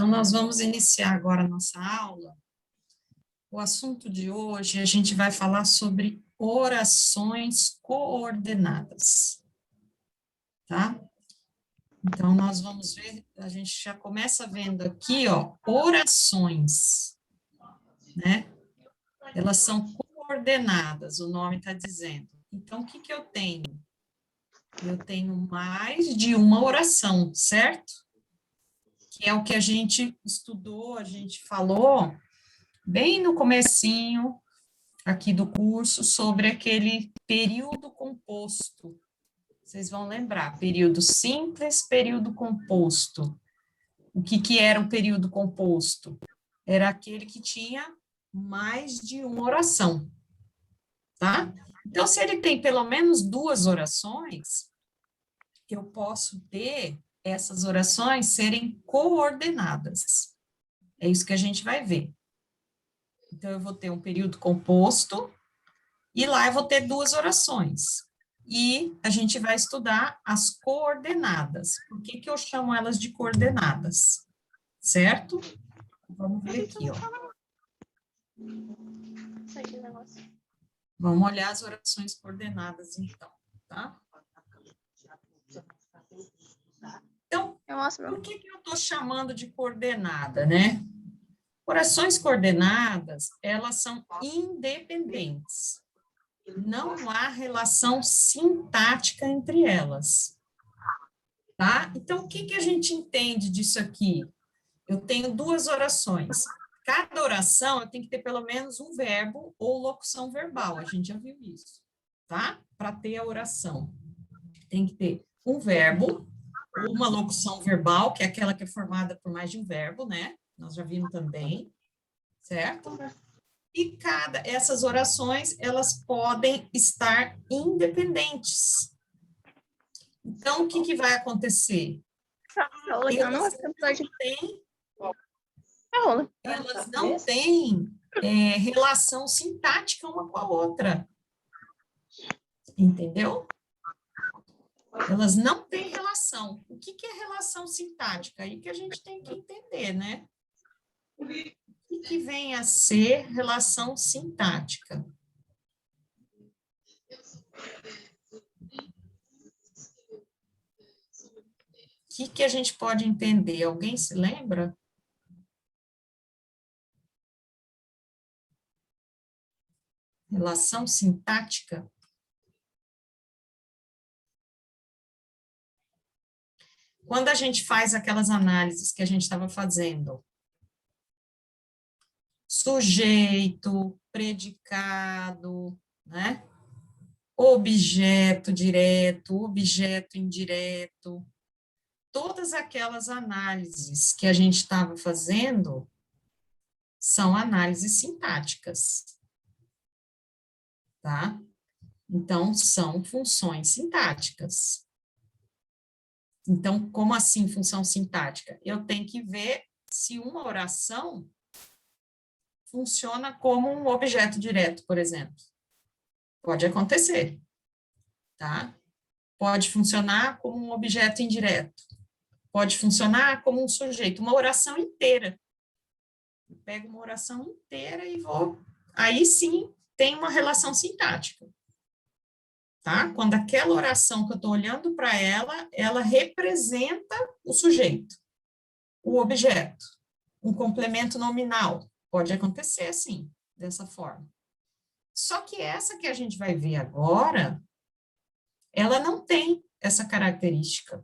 Então, nós vamos iniciar agora a nossa aula. O assunto de hoje, a gente vai falar sobre orações coordenadas, tá? Então, nós vamos ver, a gente já começa vendo aqui, ó, orações, né? Elas são coordenadas, o nome está dizendo. Então, o que que eu tenho? Eu tenho mais de uma oração, certo? Que é o que a gente estudou, a gente falou bem no comecinho aqui do curso sobre aquele período composto. Vocês vão lembrar, período simples, período composto. O que que era o período composto? Era aquele que tinha mais de uma oração, tá? Então, se ele tem pelo menos duas orações, eu posso ter essas orações serem coordenadas. É isso que a gente vai ver. Então, eu vou ter um período composto, e lá eu vou ter duas orações. E a gente vai estudar as coordenadas. Por que que eu chamo elas de coordenadas? Certo? Vamos ver aqui, ó. Vamos olhar as orações coordenadas, então, tá? Então, por que que eu estou chamando de coordenada, né? Orações coordenadas, elas são independentes. Não há relação sintática entre elas, tá? Então, o que que a gente entende disso aqui? Eu tenho duas orações. Cada oração eu tenho que ter pelo menos um verbo ou locução verbal, a gente já viu isso, tá? Para ter a oração. Tem que ter um verbo, ou uma locução verbal, que é aquela que é formada por mais de um verbo, né? Nós já vimos também, certo? E essas orações, elas podem estar independentes. Então, o que que vai acontecer? Elas não têm relação sintática uma com a outra. Entendeu? Elas não têm relação. O que que é relação sintática? Aí que a gente tem que entender, né? O que vem a ser relação sintática? O que que a gente pode entender? Alguém se lembra? Relação sintática? Quando a gente faz aquelas análises que a gente estava fazendo, sujeito, predicado, né? Objeto direto, objeto indireto, todas aquelas análises que a gente estava fazendo são análises sintáticas, tá? Então, são funções sintáticas. Então, como assim função sintática? Eu tenho que ver se uma oração funciona como um objeto direto, por exemplo. Pode acontecer, tá? Pode funcionar como um objeto indireto. Pode funcionar como um sujeito, uma oração inteira. Eu pego uma oração inteira e vou... Aí sim tem uma relação sintática, tá? Quando aquela oração que eu estou olhando para ela, ela representa o sujeito, o objeto, um complemento nominal. Pode acontecer assim, dessa forma. Só que essa que a gente vai ver agora, ela não tem essa característica.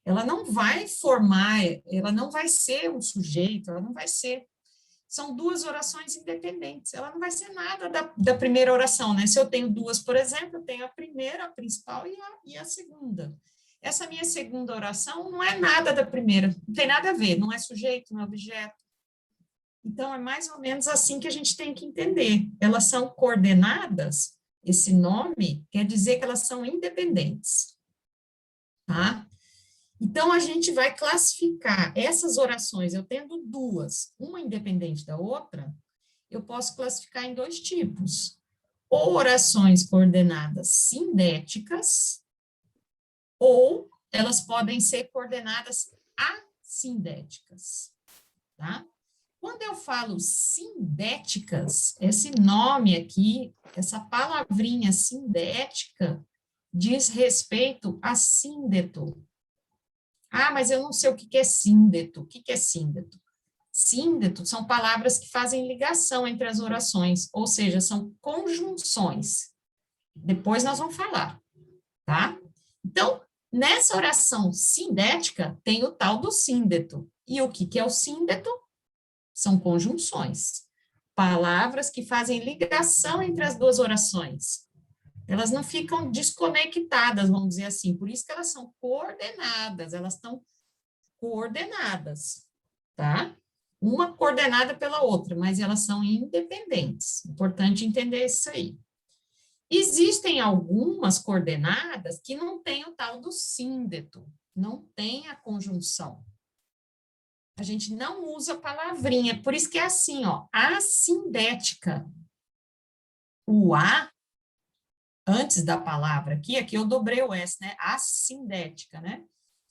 Ela não vai formar, ela não vai ser um sujeito, ela não vai ser. São duas orações independentes, ela não vai ser nada da primeira oração, né? Se eu tenho duas, por exemplo, eu tenho a primeira, a principal, e a segunda. Essa minha segunda oração não é nada da primeira, não tem nada a ver, não é sujeito, não é objeto. Então, é mais ou menos assim que a gente tem que entender. Elas são coordenadas, esse nome quer dizer que elas são independentes, tá? Então, a gente vai classificar essas orações, eu tendo duas, uma independente da outra, eu posso classificar em dois tipos. Ou orações coordenadas sindéticas, ou elas podem ser coordenadas assindéticas, tá? Quando eu falo sindéticas, esse nome aqui, essa palavrinha sindética, diz respeito a síndeto. Ah, mas eu não sei o que é síndeto. O que é síndeto? Síndeto são palavras que fazem ligação entre as orações, ou seja, são conjunções. Depois nós vamos falar, tá? Então, nessa oração sindética, tem o tal do síndeto. E o que é o síndeto? São conjunções. Palavras que fazem ligação entre as duas orações. Elas não ficam desconectadas, vamos dizer assim. Por isso que elas são coordenadas, elas estão coordenadas, tá? Uma coordenada pela outra, mas elas são independentes. Importante entender isso aí. Existem algumas coordenadas que não têm o tal do síndeto, não tem a conjunção. A gente não usa palavrinha, por isso que é assim, ó, assindética. O A, antes da palavra aqui eu dobrei o S, né? Assindética, né?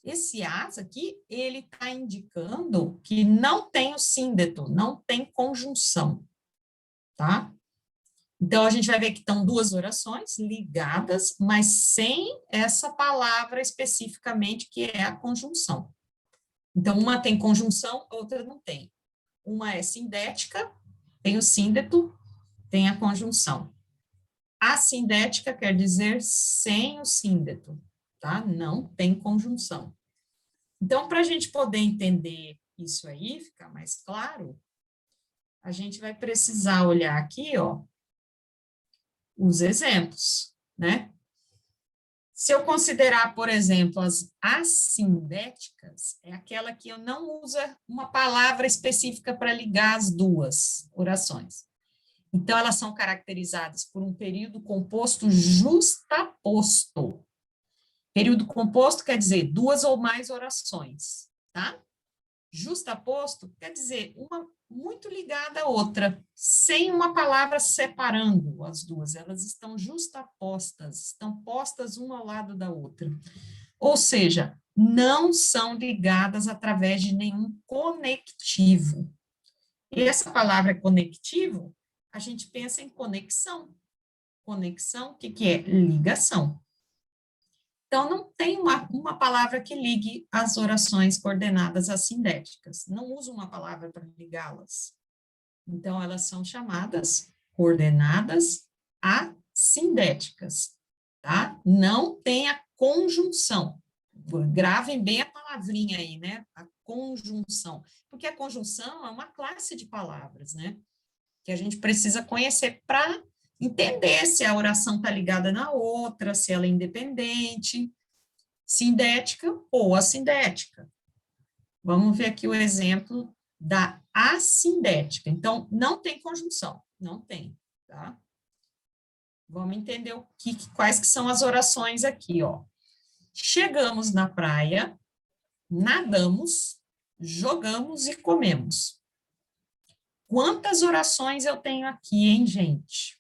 Esse as aqui, ele está indicando que não tem o síndeto, não tem conjunção, tá? Então, a gente vai ver que estão duas orações ligadas, mas sem essa palavra especificamente, que é a conjunção. Então, uma tem conjunção, outra não tem. Uma é sindética, tem o síndeto, tem a conjunção. Assindética quer dizer sem o síndeto, tá? Não tem conjunção. Então, para a gente poder entender isso aí, ficar mais claro, a gente vai precisar olhar aqui, ó, os exemplos, né? Se eu considerar, por exemplo, as assindéticas, é aquela que eu não usa uma palavra específica para ligar as duas orações. Então, elas são caracterizadas por um período composto justaposto. Período composto quer dizer duas ou mais orações, tá? Justaposto quer dizer uma muito ligada à outra, sem uma palavra separando as duas, elas estão justapostas, estão postas uma ao lado da outra. Ou seja, não são ligadas através de nenhum conectivo. E essa palavra conectivo, a gente pensa em conexão. Conexão, o que é? Ligação. Então, não tem uma palavra que ligue as orações coordenadas assindéticas. Não uso uma palavra para ligá-las. Então, elas são chamadas coordenadas assindéticas, tá? Não tem a conjunção. Gravem bem a palavrinha aí, né? A conjunção. Porque a conjunção é uma classe de palavras, né? Que a gente precisa conhecer para entender se a oração está ligada na outra, se ela é independente, sindética ou assindética. Vamos ver aqui o exemplo da assindética. Então, não tem conjunção, não tem, tá? Vamos entender quais que são as orações aqui, ó. Chegamos na praia, nadamos, jogamos e comemos. Quantas orações eu tenho aqui, hein, gente?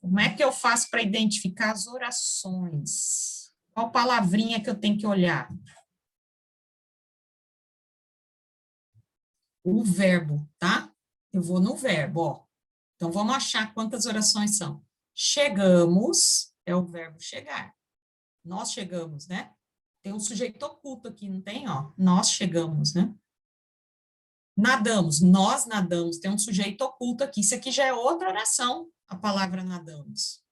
Como é que eu faço para identificar as orações? Qual palavrinha que eu tenho que olhar? O verbo, tá? Eu vou no verbo, ó. Então, vamos achar quantas orações são. Chegamos, é o verbo chegar. Nós chegamos, né? Tem um sujeito oculto aqui, não tem? Ó, nós chegamos, né? Nadamos, nós nadamos, tem um sujeito oculto aqui. Isso aqui já é outra oração, a palavra nadamos.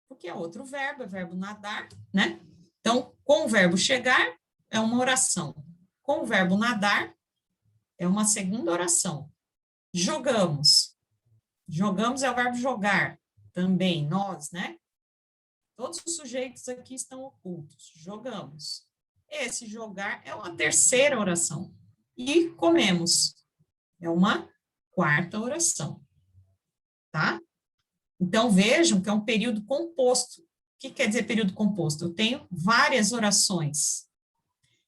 Porque é outro verbo, é verbo nadar, né? Então, com o verbo chegar, é uma oração. Com o verbo nadar, é uma segunda oração. Jogamos. Jogamos é o verbo jogar, também, nós, né? Todos os sujeitos aqui estão ocultos. Jogamos. Esse jogar é uma terceira oração. E comemos. É uma quarta oração. Tá? Então, vejam que é um período composto. O que quer dizer período composto? Eu tenho várias orações.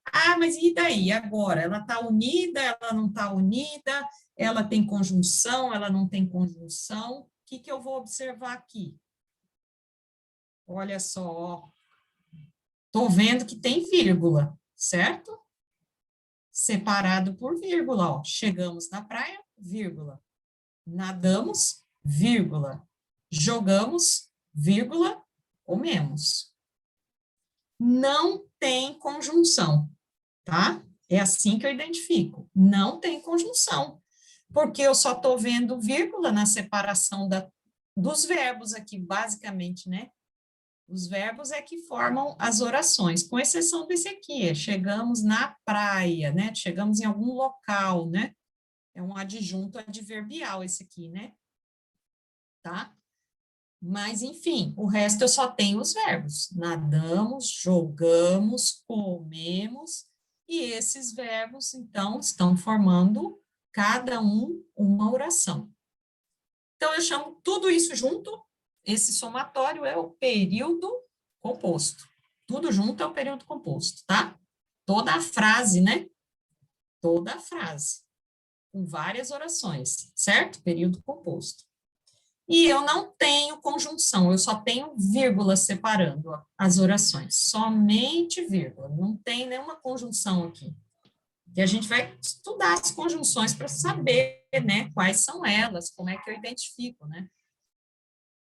Ah, mas e daí? Agora? Ela está unida, ela não está unida, ela tem conjunção, ela não tem conjunção. O que eu vou observar aqui? Olha só, Estou vendo que tem vírgula, certo? Separado por vírgula, ó. Chegamos na praia, vírgula. Nadamos, vírgula. Jogamos, vírgula. Comemos. Não tem conjunção, tá? É assim que eu identifico. Não tem conjunção, porque eu só estou vendo vírgula na separação dos verbos aqui, basicamente, né? Os verbos é que formam as orações, com exceção desse aqui, chegamos na praia, né? Chegamos em algum local, né? É um adjunto adverbial esse aqui, né? Tá? Mas, enfim, o resto eu só tenho os verbos. Nadamos, jogamos, comemos, e esses verbos, então, estão formando cada um uma oração. Então, eu chamo tudo isso junto, esse somatório é o período composto. Tudo junto é o período composto, tá? Toda a frase, né? Toda a frase, com várias orações, certo? Período composto. E eu não tenho conjunção, eu só tenho vírgula separando as orações, somente vírgula, não tem nenhuma conjunção aqui. E a gente vai estudar as conjunções para saber, né, quais são elas, como é que eu identifico, né?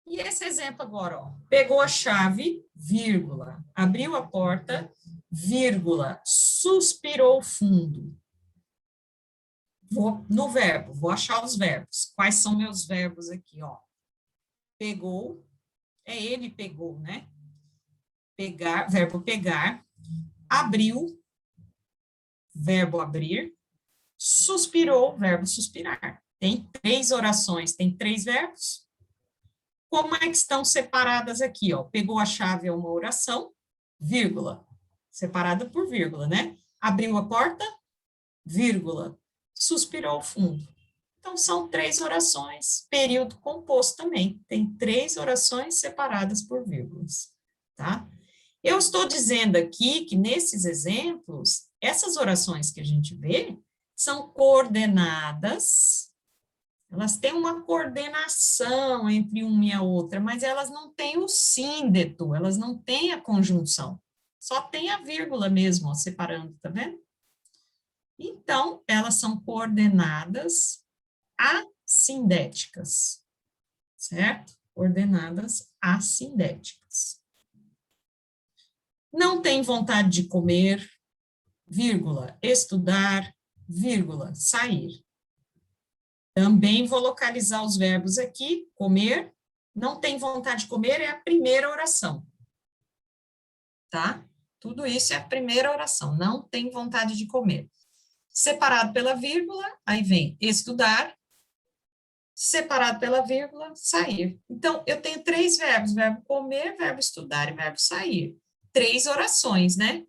E esse exemplo agora, ó, pegou a chave, vírgula, abriu a porta, vírgula, suspirou fundo. Vou no verbo, vou achar os verbos. Quais são meus verbos aqui, ó? Pegou, é ele pegou, né? Pegar, verbo pegar, abriu, verbo abrir, suspirou, verbo suspirar. Tem 3 orações, tem 3 verbos. Como é que estão separadas aqui, ó? Pegou a chave é uma oração, vírgula, separada por vírgula, né? Abriu a porta, vírgula, suspirou fundo. Então, são 3 orações, período composto também. Tem 3 orações separadas por vírgulas, tá? Eu estou dizendo aqui que, nesses exemplos, essas orações que a gente vê são coordenadas, elas têm uma coordenação entre uma e a outra, mas elas não têm o síndeto, elas não têm a conjunção. Só tem a vírgula mesmo, ó, separando, tá vendo? Então, elas são coordenadas assindéticas, certo? Coordenadas assindéticas. Não tem vontade de comer, vírgula, estudar, vírgula, sair. Também vou localizar os verbos aqui, comer, não tem vontade de comer é a primeira oração, tá? Tudo isso é a primeira oração, não tem vontade de comer. Separado pela vírgula, aí vem estudar, separado pela vírgula, sair. Então, eu tenho 3 verbos, verbo comer, verbo estudar e verbo sair. 3 orações, né?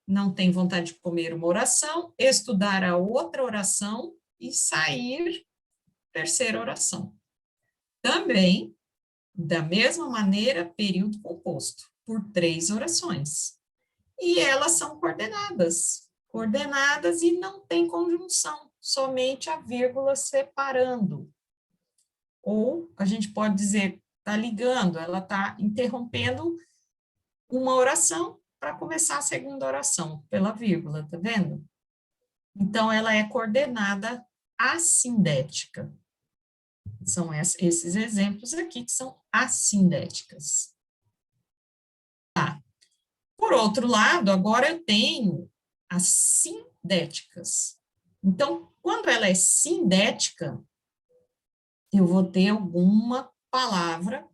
Não tem vontade de comer uma oração, estudar a outra oração e sair, terceira oração. Também, da mesma maneira, período composto, por 3 orações. E elas são coordenadas e não tem conjunção, somente a vírgula separando. Ou a gente pode dizer, está ligando, ela está interrompendo uma oração para começar a segunda oração, pela vírgula, tá vendo? Então, ela é coordenada assindética. São esses exemplos aqui que são assindéticas. Tá. Por outro lado, agora eu tenho as sindéticas. Então, quando ela é sindética, eu vou ter alguma palavra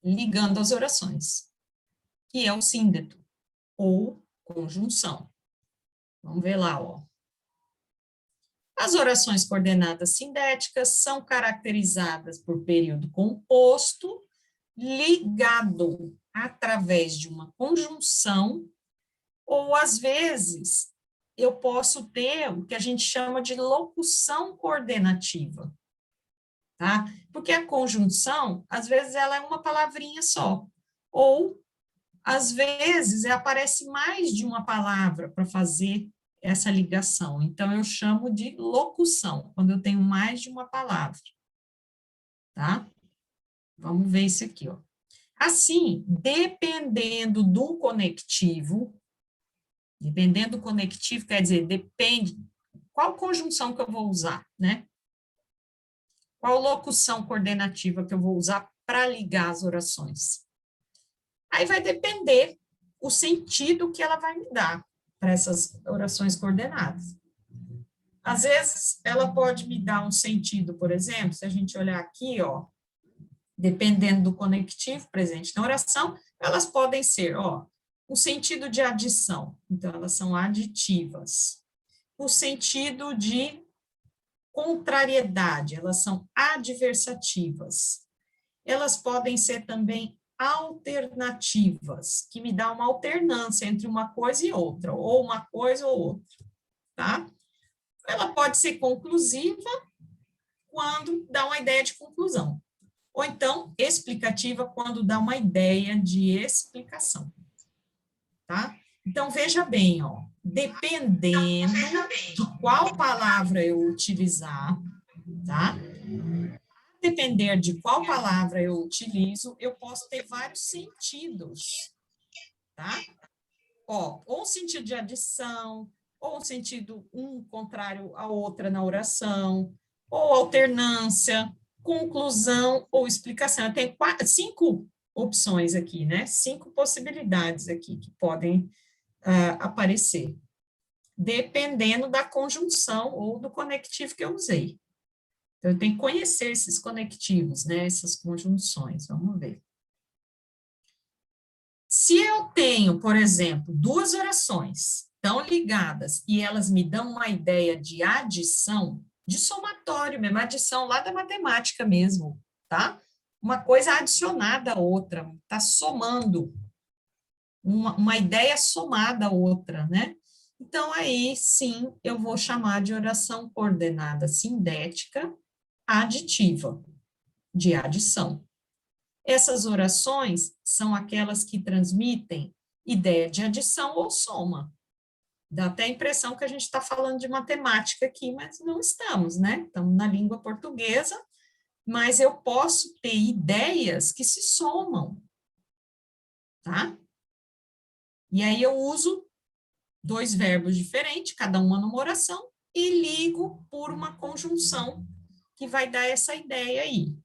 ligando as orações, que é o síndeto, ou conjunção. Vamos ver lá, ó. As orações coordenadas sindéticas são caracterizadas por período composto ligado através de uma conjunção, ou às vezes eu posso ter o que a gente chama de locução coordenativa, tá? Porque a conjunção, às vezes, ela é uma palavrinha só, ou às vezes aparece mais de uma palavra para fazer essa ligação. Então, eu chamo de locução, quando eu tenho mais de uma palavra, tá? Vamos ver isso aqui, ó. Assim, dependendo do conectivo quer dizer, depende qual conjunção que eu vou usar, né? Qual locução coordenativa que eu vou usar para ligar as orações. Aí vai depender o sentido que ela vai me dar para essas orações coordenadas. Às vezes, ela pode me dar um sentido, por exemplo, se a gente olhar aqui, ó, dependendo do conectivo presente na oração, elas podem ser, ó, o sentido de adição, então elas são aditivas. O sentido de contrariedade, elas são adversativas. Elas podem ser também alternativas, que me dá uma alternância entre uma coisa e outra, ou uma coisa ou outra, tá? Ela pode ser conclusiva quando dá uma ideia de conclusão, ou então explicativa quando dá uma ideia de explicação, tá? Então, veja bem, ó, dependendo de qual palavra eu utilizar, tá? Depender de qual palavra eu utilizo, eu posso ter vários sentidos, tá? Ó, ou um sentido de adição, ou um sentido contrário à outra na oração, ou alternância, conclusão ou explicação. Eu tenho 5 opções aqui, né? 5 possibilidades aqui que podem aparecer, dependendo da conjunção ou do conectivo que eu usei. Então, eu tenho que conhecer esses conectivos, né? Essas conjunções. Vamos ver. Se eu tenho, por exemplo, 2 orações tão ligadas e elas me dão uma ideia de adição, de somatório mesmo, adição lá da matemática mesmo, tá? Uma coisa adicionada à outra, tá somando, uma ideia somada à outra, né? Então, aí, sim, eu vou chamar de oração coordenada sindética aditiva, de adição. Essas orações são aquelas que transmitem ideia de adição ou soma. Dá até a impressão que a gente está falando de matemática aqui, mas não estamos, né? Estamos na língua portuguesa, mas eu posso ter ideias que se somam, tá? E aí eu uso 2 verbos diferentes, cada uma numa oração, e ligo por uma conjunção que vai dar essa ideia aí.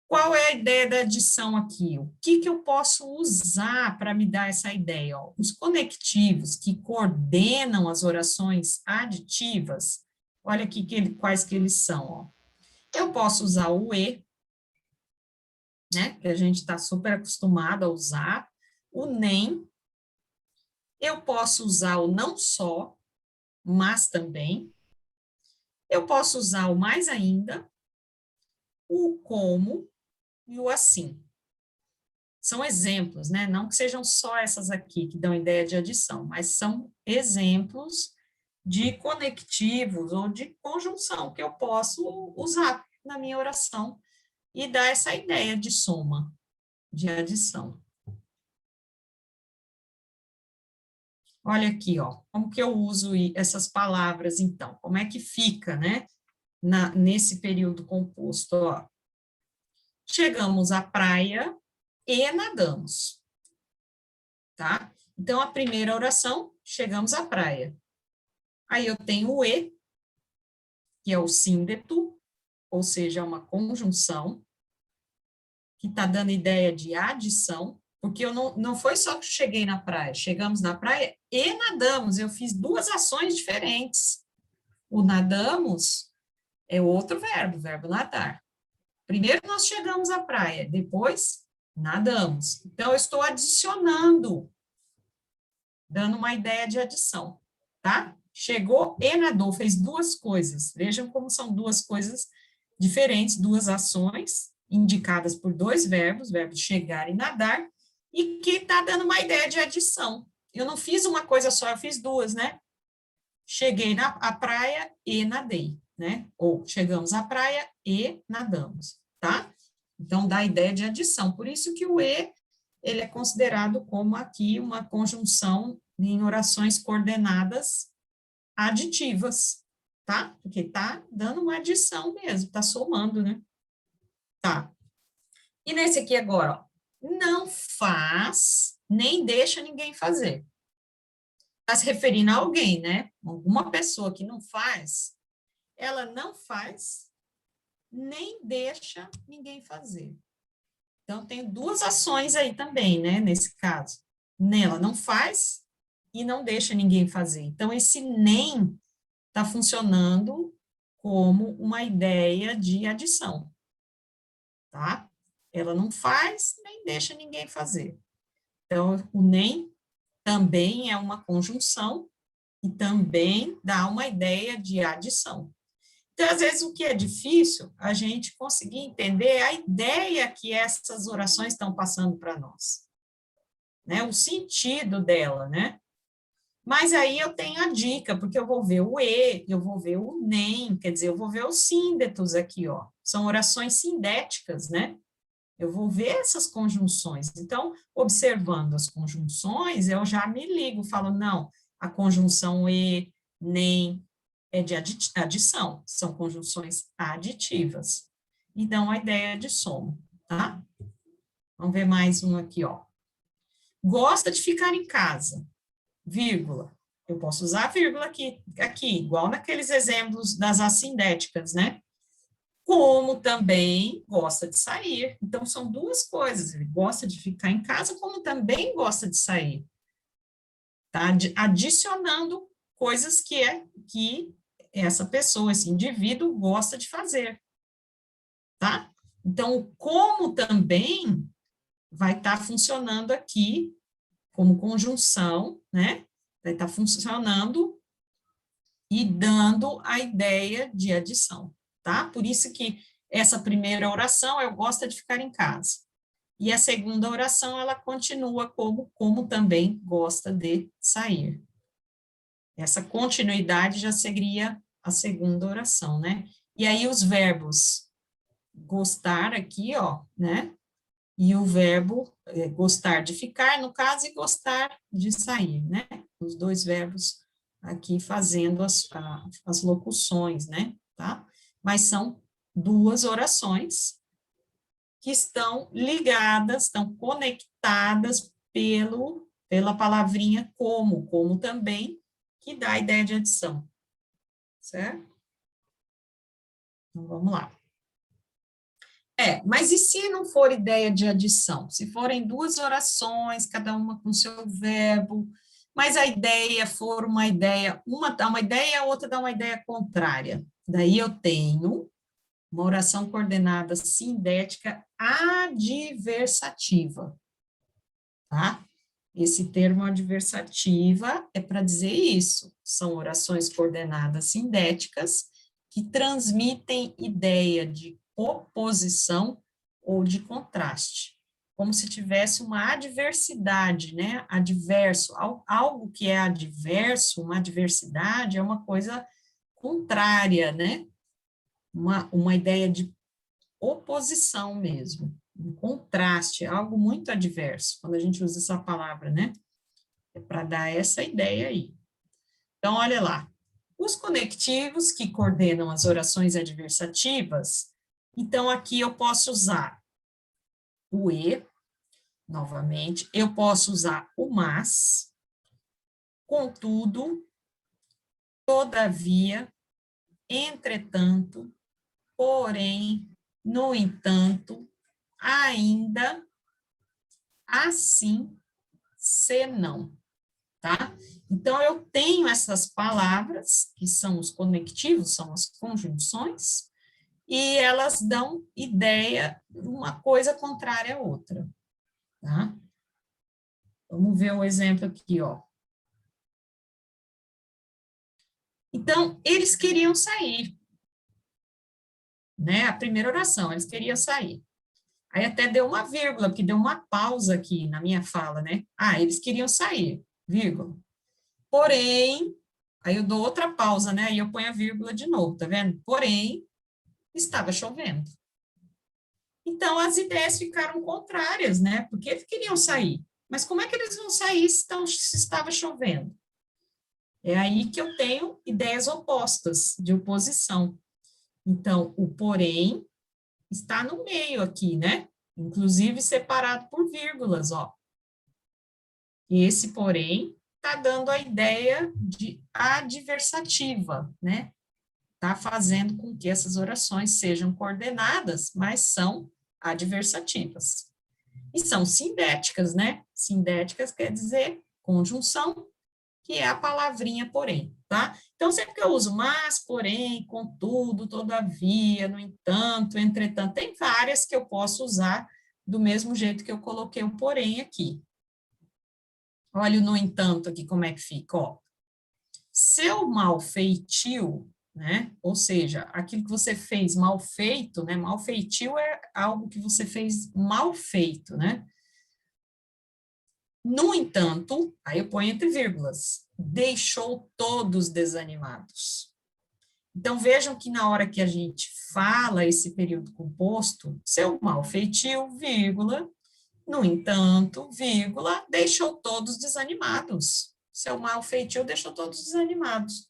Qual é a ideia da adição aqui? O que eu posso usar para me dar essa ideia? Ó, os conectivos que coordenam as orações aditivas, olha aqui quais que eles são. Ó. Eu posso usar o e, né, que a gente está super acostumado a usar, o nem, eu posso usar o não só, mas também, eu posso usar o mais ainda, o como e o assim. São exemplos, né? Não que sejam só essas aqui que dão ideia de adição, mas são exemplos de conectivos ou de conjunção que eu posso usar na minha oração e dar essa ideia de soma, de adição. Olha aqui, ó, como que eu uso essas palavras, então? Como é que fica, né? Nesse período composto, ó. Chegamos à praia e nadamos, tá? Então, a primeira oração, chegamos à praia. Aí eu tenho o e, que é o síndeto, ou seja, uma conjunção, que está dando ideia de adição, porque eu não foi só que cheguei na praia, chegamos na praia e nadamos, eu fiz 2 ações diferentes. O nadamos é outro verbo, verbo nadar. Primeiro nós chegamos à praia, depois nadamos. Então, eu estou adicionando, dando uma ideia de adição, tá? Chegou e nadou, fez 2 coisas. Vejam como são 2 coisas diferentes, 2 ações indicadas por 2 verbos, verbos chegar e nadar, e que está dando uma ideia de adição. Eu não fiz uma coisa só, eu fiz 2, né? Cheguei à praia e nadei, né? Ou chegamos à praia e nadamos, tá? Então, dá a ideia de adição. Por isso que o e, ele é considerado como aqui uma conjunção em orações coordenadas aditivas, tá? Porque tá dando uma adição mesmo, tá somando, né? Tá. E nesse aqui agora, ó, não faz, nem deixa ninguém fazer. Está se referindo a alguém, né? Alguma pessoa que não faz, ela não faz, nem deixa ninguém fazer. Então, tem duas ações aí também, né, nesse caso. Ela não faz e não deixa ninguém fazer. Então, esse nem está funcionando como uma ideia de adição, tá? Ela não faz, nem deixa ninguém fazer. Então, o nem também é uma conjunção e também dá uma ideia de adição. Então, às vezes, o que é difícil, a gente conseguir entender a ideia que essas orações estão passando para nós, né? O sentido dela, né? Mas aí eu tenho a dica, porque eu vou ver o e, eu vou ver o nem, quer dizer, eu vou ver os síndetos aqui, ó. São orações sindéticas, né? Eu vou ver essas conjunções. Então, observando as conjunções, eu já me ligo, falo, não, a conjunção e, nem, é de adição, são conjunções aditivas. E dão a ideia de soma, tá? Vamos ver mais um aqui, ó. Gosta de ficar em casa, vírgula. Eu posso usar vírgula aqui, igual naqueles exemplos das assindéticas, né? Como também gosta de sair. Então, são duas coisas. Ele gosta de ficar em casa, como também gosta de sair. Tá? Adicionando coisas que essa pessoa, esse indivíduo, gosta de fazer. Tá? Então, o como também vai estar funcionando aqui como conjunção, né? Vai estar funcionando e dando a ideia de adição, tá? Por isso que essa primeira oração, eu gosto de ficar em casa. E a segunda oração, ela continua como também gosta de sair. Essa continuidade já seria a segunda oração, né? E aí os verbos gostar aqui, ó, né? E o verbo gostar de ficar, no caso, e gostar de sair, né? Os dois verbos aqui fazendo as locuções, né? Tá? Mas são duas orações que estão ligadas, estão conectadas pela palavrinha como também, que dá a ideia de adição, certo? Então, vamos lá. Mas e se não for ideia de adição? Se forem duas orações, cada uma com seu verbo, mas a ideia for uma ideia, uma dá uma ideia, a outra dá uma ideia contrária. Daí eu tenho uma oração coordenada sindética adversativa, tá? Esse termo adversativa é para dizer isso. São orações coordenadas sindéticas que transmitem ideia de oposição ou de contraste, como se tivesse uma adversidade, né? Adverso, algo que é adverso, uma adversidade é uma coisa contrária, né? Uma ideia de oposição mesmo, um contraste, algo muito adverso, quando a gente usa essa palavra, né? É para dar essa ideia aí. Então, olha lá. Os conectivos que coordenam as orações adversativas, então aqui eu posso usar o e, novamente, eu posso usar o mas, contudo, todavia, entretanto, porém, no entanto, ainda, assim, senão, tá? Então, eu tenho essas palavras, que são os conectivos, são as conjunções, e elas dão ideia, uma coisa contrária à outra, tá? Vamos ver um exemplo aqui, ó. Então, eles queriam sair, né? A primeira oração, eles queriam sair. Aí até deu uma vírgula, porque deu uma pausa aqui na minha fala, né? Ah, eles queriam sair, vírgula. Porém, aí eu dou outra pausa, né? Aí eu ponho a vírgula de novo, tá vendo? Porém, estava chovendo. Então, as ideias ficaram contrárias, né? Porque eles queriam sair. Mas como é que eles vão sair se estava chovendo? É aí que eu tenho ideias opostas, de oposição. Então, o porém está no meio aqui, né? inclusive separado por vírgulas, ó. Esse, porém, está dando a ideia de adversativa, né? Está fazendo com que essas orações sejam coordenadas, mas são adversativas. E são sindéticas, né? Sindéticas quer dizer conjunção, que é a palavrinha porém, tá? Então, sempre que eu uso mas, porém, contudo, todavia, no entanto, entretanto, tem várias que eu posso usar do mesmo jeito que eu coloquei o porém aqui. Olha o no entanto aqui como é que fica, ó. Seu mal feitio, né? Ou seja, aquilo que você fez mal feito, né? Mal feitio é algo que você fez mal feito, né? No entanto, aí eu ponho entre vírgulas, deixou todos desanimados. Então, vejam que na hora que a gente fala esse período composto, seu mal feitio, vírgula, no entanto, vírgula, deixou todos desanimados. Seu mal feitio deixou todos desanimados.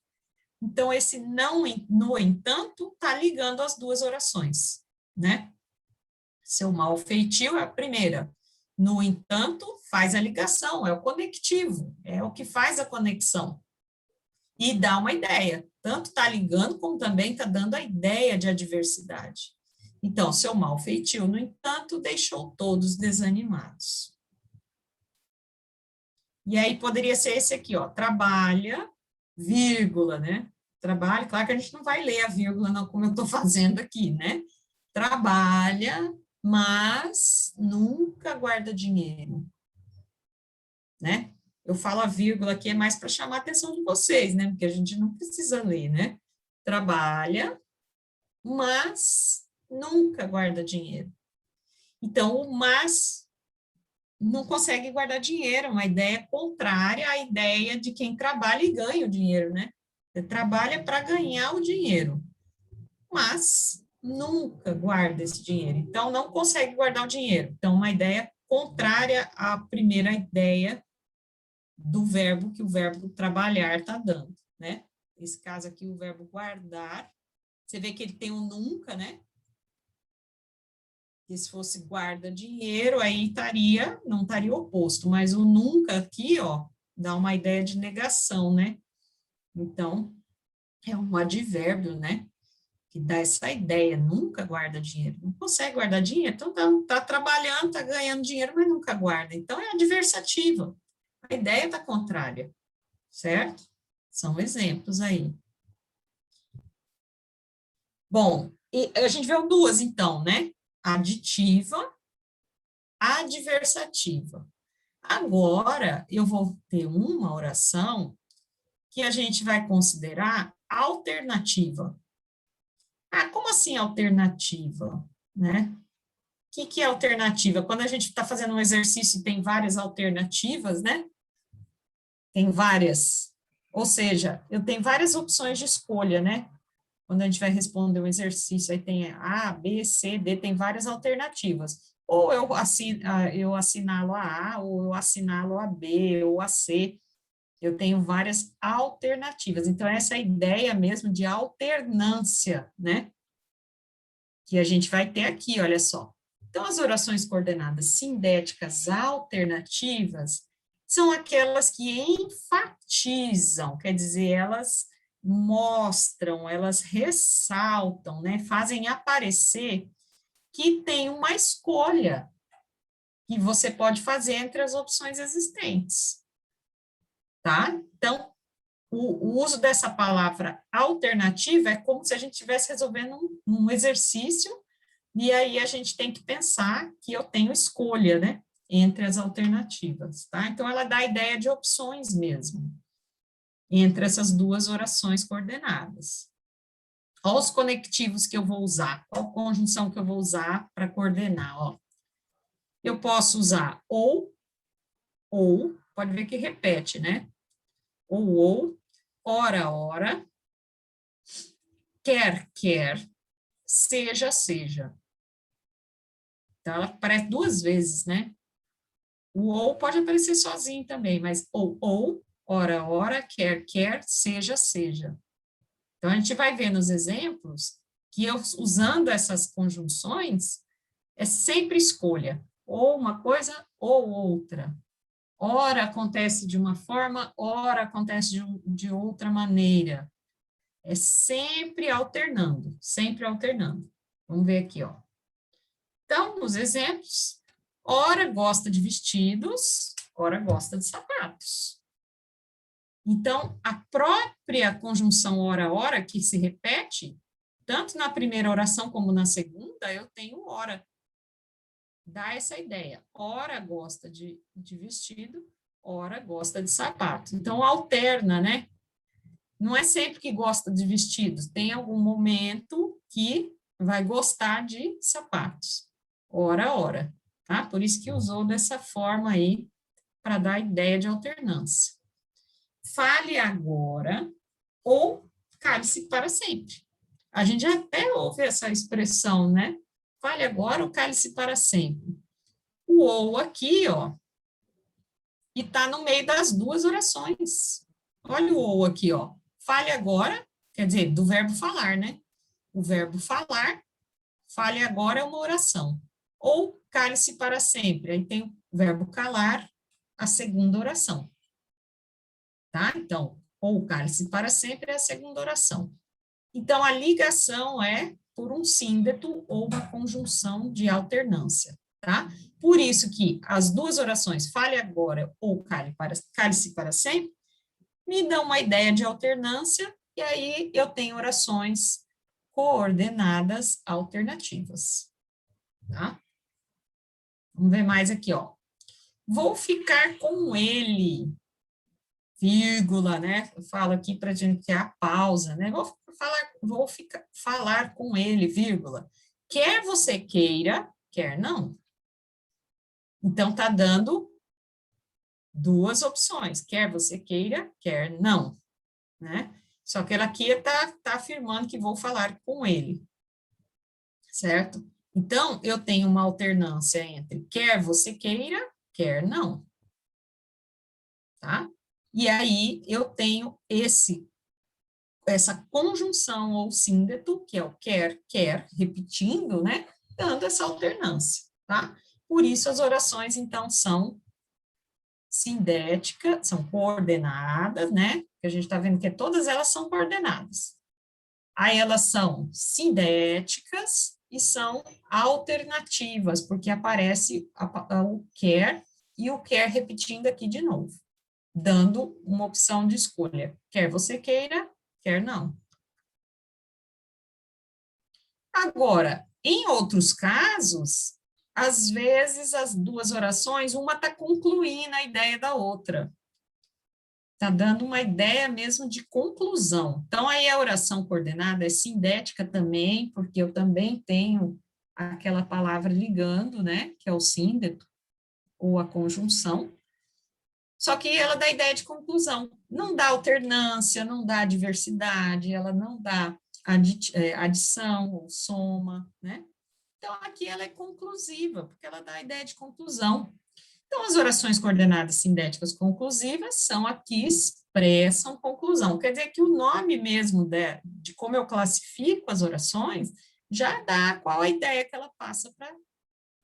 Então, esse não, no entanto, está ligando as duas orações, né? Seu mal feitio é a primeira. No entanto, faz a ligação, é o conectivo, é o que faz a conexão. E dá uma ideia. Tanto está ligando, como também está dando a ideia de adversidade. Então, seu mal feitio, no entanto, deixou todos desanimados. E aí poderia ser esse aqui, ó, trabalha, vírgula, né? Trabalha, claro que a gente não vai ler a vírgula, não, como eu estou fazendo aqui, né? Trabalha, mas nunca guarda dinheiro, né? Eu falo a vírgula aqui é mais para chamar a atenção de vocês, né? Porque a gente não precisa ler, né? Trabalha, mas nunca guarda dinheiro. Então, o mas não consegue guardar dinheiro, é uma ideia contrária à ideia de quem trabalha e ganha o dinheiro, né? Você trabalha para ganhar o dinheiro, mas nunca guarda esse dinheiro, então não consegue guardar o dinheiro. Então, uma ideia contrária à primeira ideia do verbo que o verbo trabalhar está dando, né? Nesse caso aqui, o verbo guardar, você vê que ele tem um nunca, né? Que se fosse guarda dinheiro, aí estaria, não estaria oposto, mas o nunca aqui, ó, dá uma ideia de negação, né? Então, é um advérbio, né? Que dá essa ideia, nunca guarda dinheiro, não consegue guardar dinheiro, então tá trabalhando, tá ganhando dinheiro, mas nunca guarda. Então, é adversativa. A ideia está contrária, certo? São exemplos aí. Bom, e a gente viu duas, então, né? Aditiva, adversativa. Agora, eu vou ter uma oração que a gente vai considerar alternativa. Ah, como assim alternativa? Né? O que é alternativa? Quando a gente está fazendo um exercício e tem várias alternativas, né? Tem várias. Ou seja, eu tenho várias opções de escolha, né? Quando a gente vai responder um exercício, aí tem A, B, C, D, tem várias alternativas. Ou eu assinalo a A, ou eu assinalo a B, ou a C. Eu tenho várias alternativas. Então, essa é a ideia mesmo de alternância, né? Que a gente vai ter aqui, olha só. Então, as orações coordenadas sindéticas alternativas são aquelas que enfatizam, quer dizer, elas mostram, elas ressaltam, né? Fazem aparecer que tem uma escolha que você pode fazer entre as opções existentes, tá? Então, o uso dessa palavra alternativa é como se a gente estivesse resolvendo um exercício, e aí a gente tem que pensar que eu tenho escolha, né, entre as alternativas, tá? Então, ela dá a ideia de opções mesmo, entre essas duas orações coordenadas. Olha os conectivos que eu vou usar, qual conjunção que eu vou usar para coordenar, ó. Eu posso usar ou, pode ver que repete, né? Ou, ora, quer, seja. Então, ela aparece duas vezes, né? O ou pode aparecer sozinho também, mas ou, ora, quer, seja. Então, a gente vai ver nos exemplos que eu, usando essas conjunções, É sempre escolha, ou uma coisa ou outra. Ora acontece de uma forma, ora acontece de outra maneira. É sempre alternando, sempre alternando. Vamos ver aqui, ó. Então, nos exemplos, ora gosta de vestidos, ora gosta de sapatos. Então, a própria conjunção ora-ora, que se repete, tanto na primeira oração como na segunda, eu tenho ora. Dá essa ideia. Ora gosta de vestido, ora gosta de sapato. Então, alterna, né? Não é sempre que gosta de vestidos, tem algum momento que vai gostar de sapatos. Ora, ora, tá? Por isso que usou dessa forma aí, para dar a ideia de alternância. Fale agora ou cale-se para sempre. A gente já até ouve essa expressão, né? Fale agora ou cale-se para sempre. O ou aqui, ó, e está no meio das duas orações. Olha o ou aqui, ó. Fale agora, quer dizer, do verbo falar, né? O verbo falar, fale agora é uma oração. Ou cale-se para sempre. Aí tem o verbo calar, a segunda oração. Tá? Então, ou cale-se para sempre é a segunda oração. Então, a ligação é por um síndeto ou uma conjunção de alternância, tá? Por isso que as duas orações, fale agora ou cale-se para sempre, me dão uma ideia de alternância, e aí eu tenho orações coordenadas alternativas, tá? Vamos ver mais aqui, ó. Vou ficar com ele, vírgula, né? Eu falo aqui para a gente ter a pausa, né? Vou falar com ele, vírgula. Quer você queira, quer não. Então, tá dando duas opções, quer você queira, quer não, né? Só que ela aqui tá afirmando que vou falar com ele, certo? Então, eu tenho uma alternância entre quer você queira, quer não, tá? E aí, eu tenho essa conjunção ou síndeto, que é o quer, quer, repetindo, né? Dando essa alternância, tá? Por isso, as orações, então, são sindéticas, são coordenadas, né? Que a gente está vendo que todas elas são coordenadas. Aí elas são sindéticas e são alternativas, porque aparece o quer e o quer repetindo aqui de novo, dando uma opção de escolha. Quer você queira, quer não. Agora, em outros casos, às vezes as duas orações, uma está concluindo a ideia da outra. Está dando uma ideia mesmo de conclusão. Então, aí a oração coordenada é sindética também, porque eu também tenho aquela palavra ligando, né, que é o síndeto, ou a conjunção, só que ela dá ideia de conclusão. Não dá alternância, não dá diversidade, ela não dá adição ou soma, né? Então, aqui ela é conclusiva, porque ela dá a ideia de conclusão. Então, as orações coordenadas sindéticas conclusivas são a que expressam conclusão. Quer dizer que o nome mesmo de como eu classifico as orações já dá qual a ideia que ela passa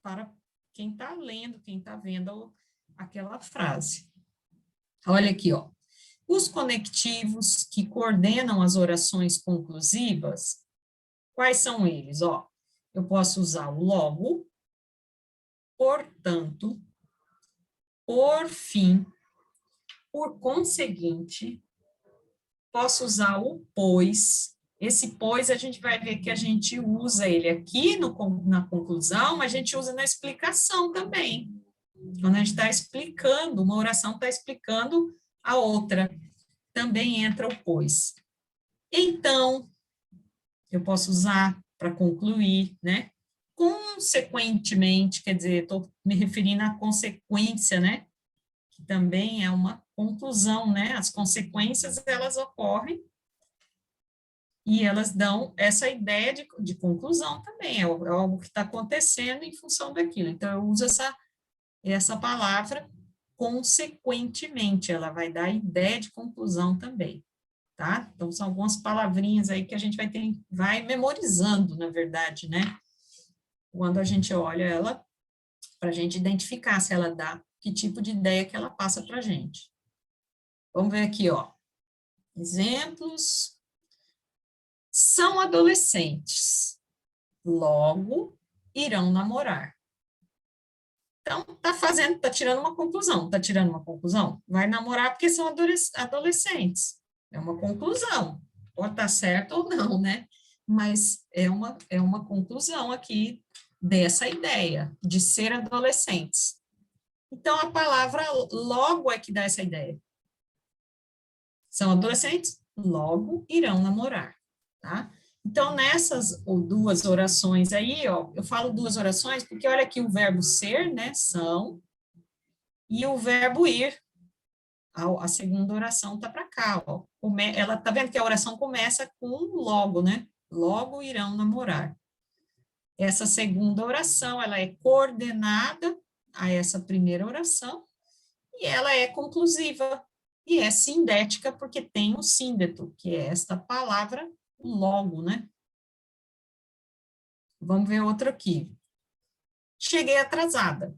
para quem está lendo, quem está vendo aquela frase. Olha aqui, ó. Os conectivos que coordenam as orações conclusivas, quais são eles? Ó, eu posso usar o logo, portanto, por fim, por conseguinte, posso usar o pois. Esse pois a gente vai ver que a gente usa ele aqui na conclusão, mas a gente usa na explicação também. Quando a gente está explicando, uma oração está explicando a outra, também entra o pois. Então, eu posso usar para concluir, né? Consequentemente, quer dizer, estou me referindo à consequência, né? Que também é uma conclusão, né? As consequências, elas ocorrem e elas dão essa ideia de conclusão também, é algo que está acontecendo em função daquilo. Então, eu uso essa palavra consequentemente, ela vai dar a ideia de conclusão também, tá? Então, são algumas palavrinhas aí que a gente vai memorizando, na verdade, né? quando a gente olha ela, para a gente identificar se ela dá, que tipo de ideia que ela passa para a gente. Vamos ver aqui, ó. Exemplos. São adolescentes, logo irão namorar. Então, tá tirando uma conclusão. Tá tirando uma conclusão? Vai namorar porque são adolescentes. É uma conclusão. Pode estar certo ou não, né? Mas é uma conclusão aqui dessa ideia de ser adolescentes. Então, a palavra logo é que dá essa ideia. São adolescentes, logo irão namorar, tá? Então, nessas duas orações aí, ó, eu falo duas orações porque olha aqui o verbo ser, né, são, e o verbo ir. A segunda oração tá para cá, ó. Ela tá vendo que a oração começa com logo, né? Logo irão namorar. Essa segunda oração, ela é coordenada a essa primeira oração e ela é conclusiva e é sindética porque tem o síndeto, que é esta palavra logo, né? Vamos ver outro aqui. Cheguei atrasada.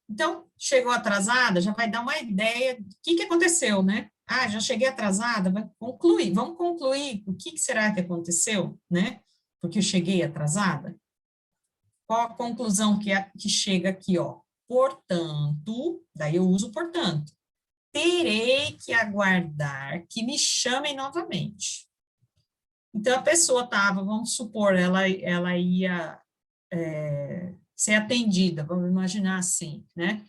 Então, chegou atrasada, já vai dar uma ideia do que aconteceu, né? Ah, já cheguei atrasada, vai concluir. Vamos concluir o que será que aconteceu, né? Porque eu cheguei atrasada. Qual a conclusão que chega aqui, ó? Portanto, daí eu uso portanto. Terei que aguardar que me chamem novamente. Então, a pessoa estava, vamos supor, ela ia ser atendida, vamos imaginar assim, né?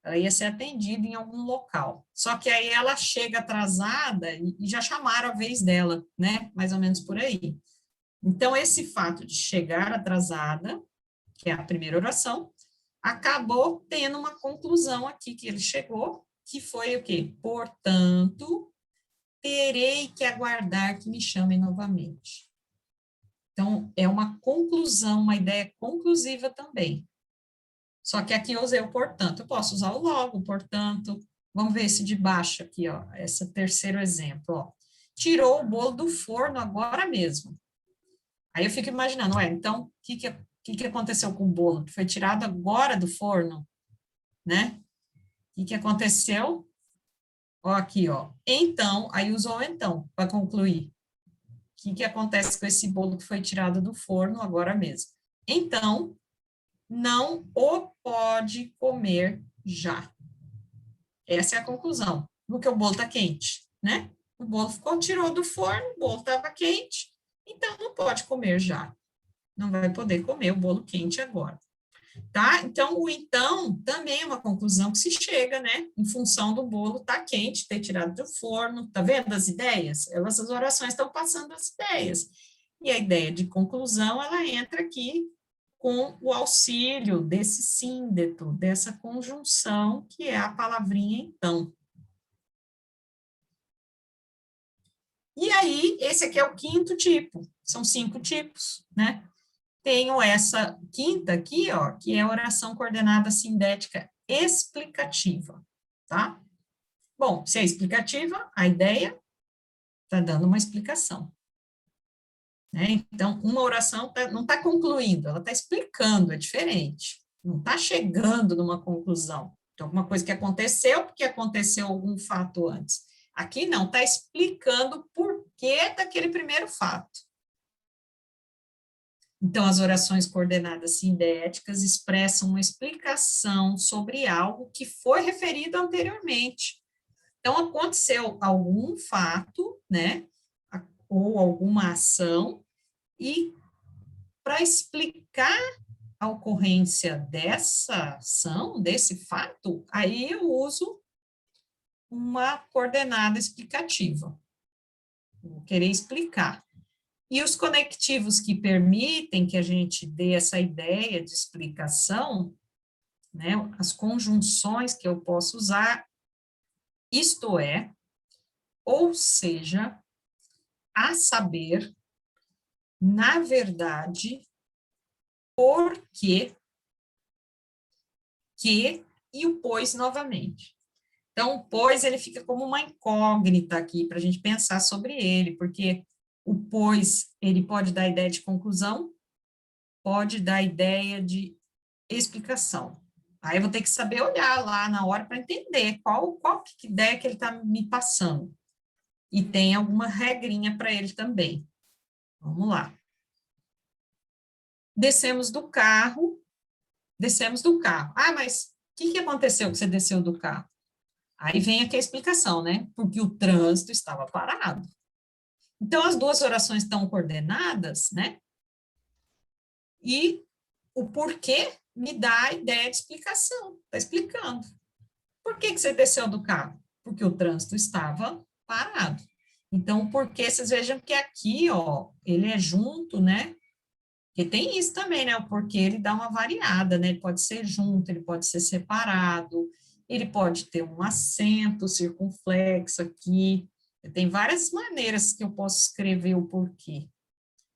Ela ia ser atendida em algum local. Só que aí ela chega atrasada e já chamaram a vez dela, né? Mais ou menos por aí. Então, esse fato de chegar atrasada, que é a primeira oração, acabou tendo uma conclusão aqui que ele chegou, que foi o quê? Portanto, terei que aguardar que me chamem novamente. Então, é uma conclusão, uma ideia conclusiva também. Só que aqui eu usei o portanto. Eu posso usar o logo, portanto. Vamos ver esse de baixo aqui, ó. Esse terceiro exemplo, ó. Tirou o bolo do forno agora mesmo. Aí eu fico imaginando, ué, então, o que aconteceu com o bolo? Foi tirado agora do forno, né? O que aconteceu? Ó, aqui, ó. Então, aí usou então, para concluir. O que acontece com esse bolo que foi tirado do forno agora mesmo? Então, não o pode comer já. Essa é a conclusão. Porque o bolo está quente, né? O bolo tirou do forno, o bolo estava quente, então não pode comer já. Não vai poder comer o bolo quente agora. Tá? Então, o então também é uma conclusão que se chega, né? Em função do bolo estar quente, ter tirado do forno. Tá vendo as ideias? Essas orações estão passando as ideias. E a ideia de conclusão, ela entra aqui com o auxílio desse síndeto, dessa conjunção, que é a palavrinha então. E aí, esse aqui é o quinto tipo, são 5 tipos, né? Tenho essa quinta aqui, ó, que é a oração coordenada sindética explicativa, tá? Bom, se é explicativa, a ideia está dando uma explicação. Né? Então, uma oração não está concluindo, ela está explicando, é diferente. Não está chegando numa conclusão. Então, alguma coisa que aconteceu, porque aconteceu algum fato antes. Aqui não, está explicando o porquê daquele primeiro fato. Então, as orações coordenadas sindéticas expressam uma explicação sobre algo que foi referido anteriormente. Então, aconteceu algum fato, né, ou alguma ação, e para explicar a ocorrência dessa ação, desse fato, aí eu uso uma coordenada explicativa. Vou querer explicar. E os conectivos que permitem que a gente dê essa ideia de explicação, né, as conjunções que eu posso usar, isto é, ou seja, a saber, na verdade, porque, que e o pois novamente. Então, o pois, ele fica como uma incógnita aqui para a gente pensar sobre ele, porque o pois, ele pode dar ideia de conclusão, pode dar ideia de explicação. Aí eu vou ter que saber olhar lá na hora para entender qual que ideia que ele está me passando. E tem alguma regrinha para ele também. Vamos lá. Descemos do carro. Ah, mas o que aconteceu que você desceu do carro? Aí vem aqui a explicação, né? Porque o trânsito estava parado. Então, as duas orações estão coordenadas, né? E o porquê me dá a ideia de explicação. Está explicando. Por que você desceu do carro? Porque o trânsito estava parado. Então, o porquê, vocês vejam que aqui, ó, ele é junto, né? Porque tem isso também, né? O porquê ele dá uma variada, né? Ele pode ser junto, ele pode ser separado, ele pode ter um acento circunflexo aqui. Tem várias maneiras que eu posso escrever o porquê,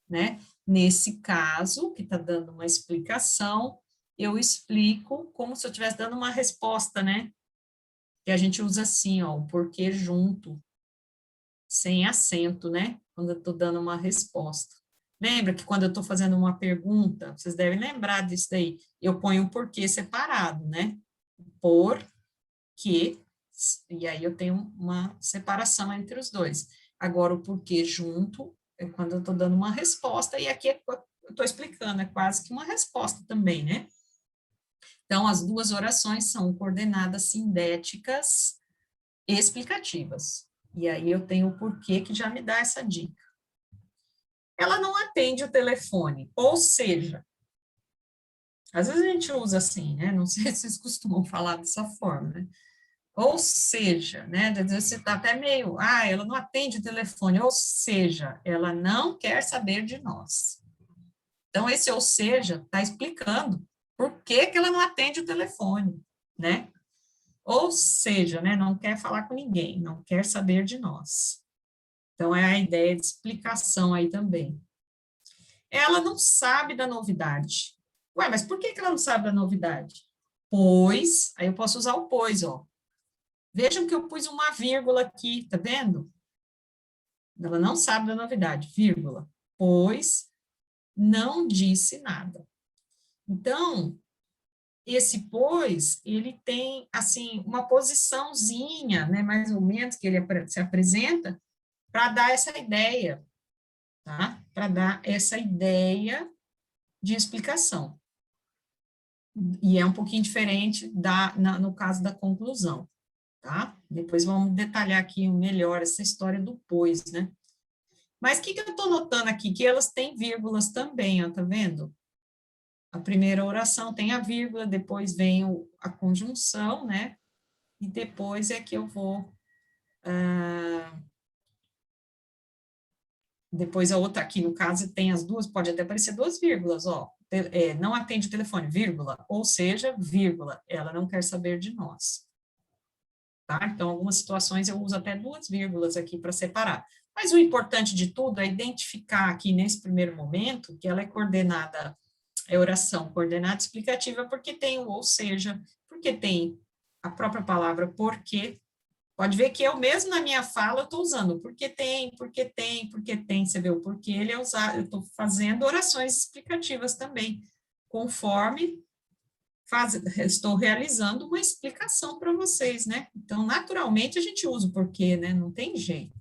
né? Nesse caso, que está dando uma explicação, eu explico como se eu estivesse dando uma resposta, né? Que a gente usa assim, ó, o porquê junto, sem acento, né? Quando eu estou dando uma resposta. Lembra que quando eu estou fazendo uma pergunta, vocês devem lembrar disso daí, eu ponho o porquê separado, né? Por que, e aí eu tenho uma separação entre os dois. Agora, o porquê junto é quando eu estou dando uma resposta, e aqui eu estou explicando, é quase que uma resposta também, né? Então, as duas orações são coordenadas sindéticas explicativas. E aí eu tenho o porquê que já me dá essa dica. Ela não atende o telefone, ou seja, às vezes a gente usa assim, né? Não sei se vocês costumam falar dessa forma, né? Ou seja, né? Às vezes você está até meio, ela não atende o telefone, ou seja, ela não quer saber de nós. Então, esse ou seja está explicando por que ela não atende o telefone, né? Ou seja, né? Não quer falar com ninguém, não quer saber de nós. Então, é a ideia de explicação aí também. Ela não sabe da novidade. Ué, mas por que ela não sabe da novidade? Pois, aí eu posso usar o pois, ó. Vejam que eu pus uma vírgula aqui, tá vendo? Ela não sabe da novidade, vírgula. Pois não disse nada. Então, esse pois, ele tem, assim, uma posiçãozinha, né, mais ou menos, que ele se apresenta para dar essa ideia, tá? Para dar essa ideia de explicação. E é um pouquinho diferente no caso da conclusão, tá? Depois vamos detalhar aqui melhor essa história do pois, né? Mas o que eu estou notando aqui? Que elas têm vírgulas também, ó, tá vendo? A primeira oração tem a vírgula, depois vem a conjunção, né? E depois é que eu vou... depois a outra aqui, no caso, tem as duas, pode até aparecer duas vírgulas, ó. Não atende o telefone, vírgula, ou seja, vírgula, ela não quer saber de nós. Tá? Então, algumas situações eu uso até duas vírgulas aqui para separar. Mas o importante de tudo é identificar aqui nesse primeiro momento que ela é coordenada, é oração coordenada explicativa, porque tem o ou seja, porque tem a própria palavra porque. Pode ver que eu mesmo na minha fala eu estou usando porque tem, porque tem, porque tem. Você vê o porquê ele é usado, eu estou fazendo orações explicativas também, conforme estou realizando uma explicação para vocês, né? Então, naturalmente, a gente usa o porquê, né? Não tem jeito.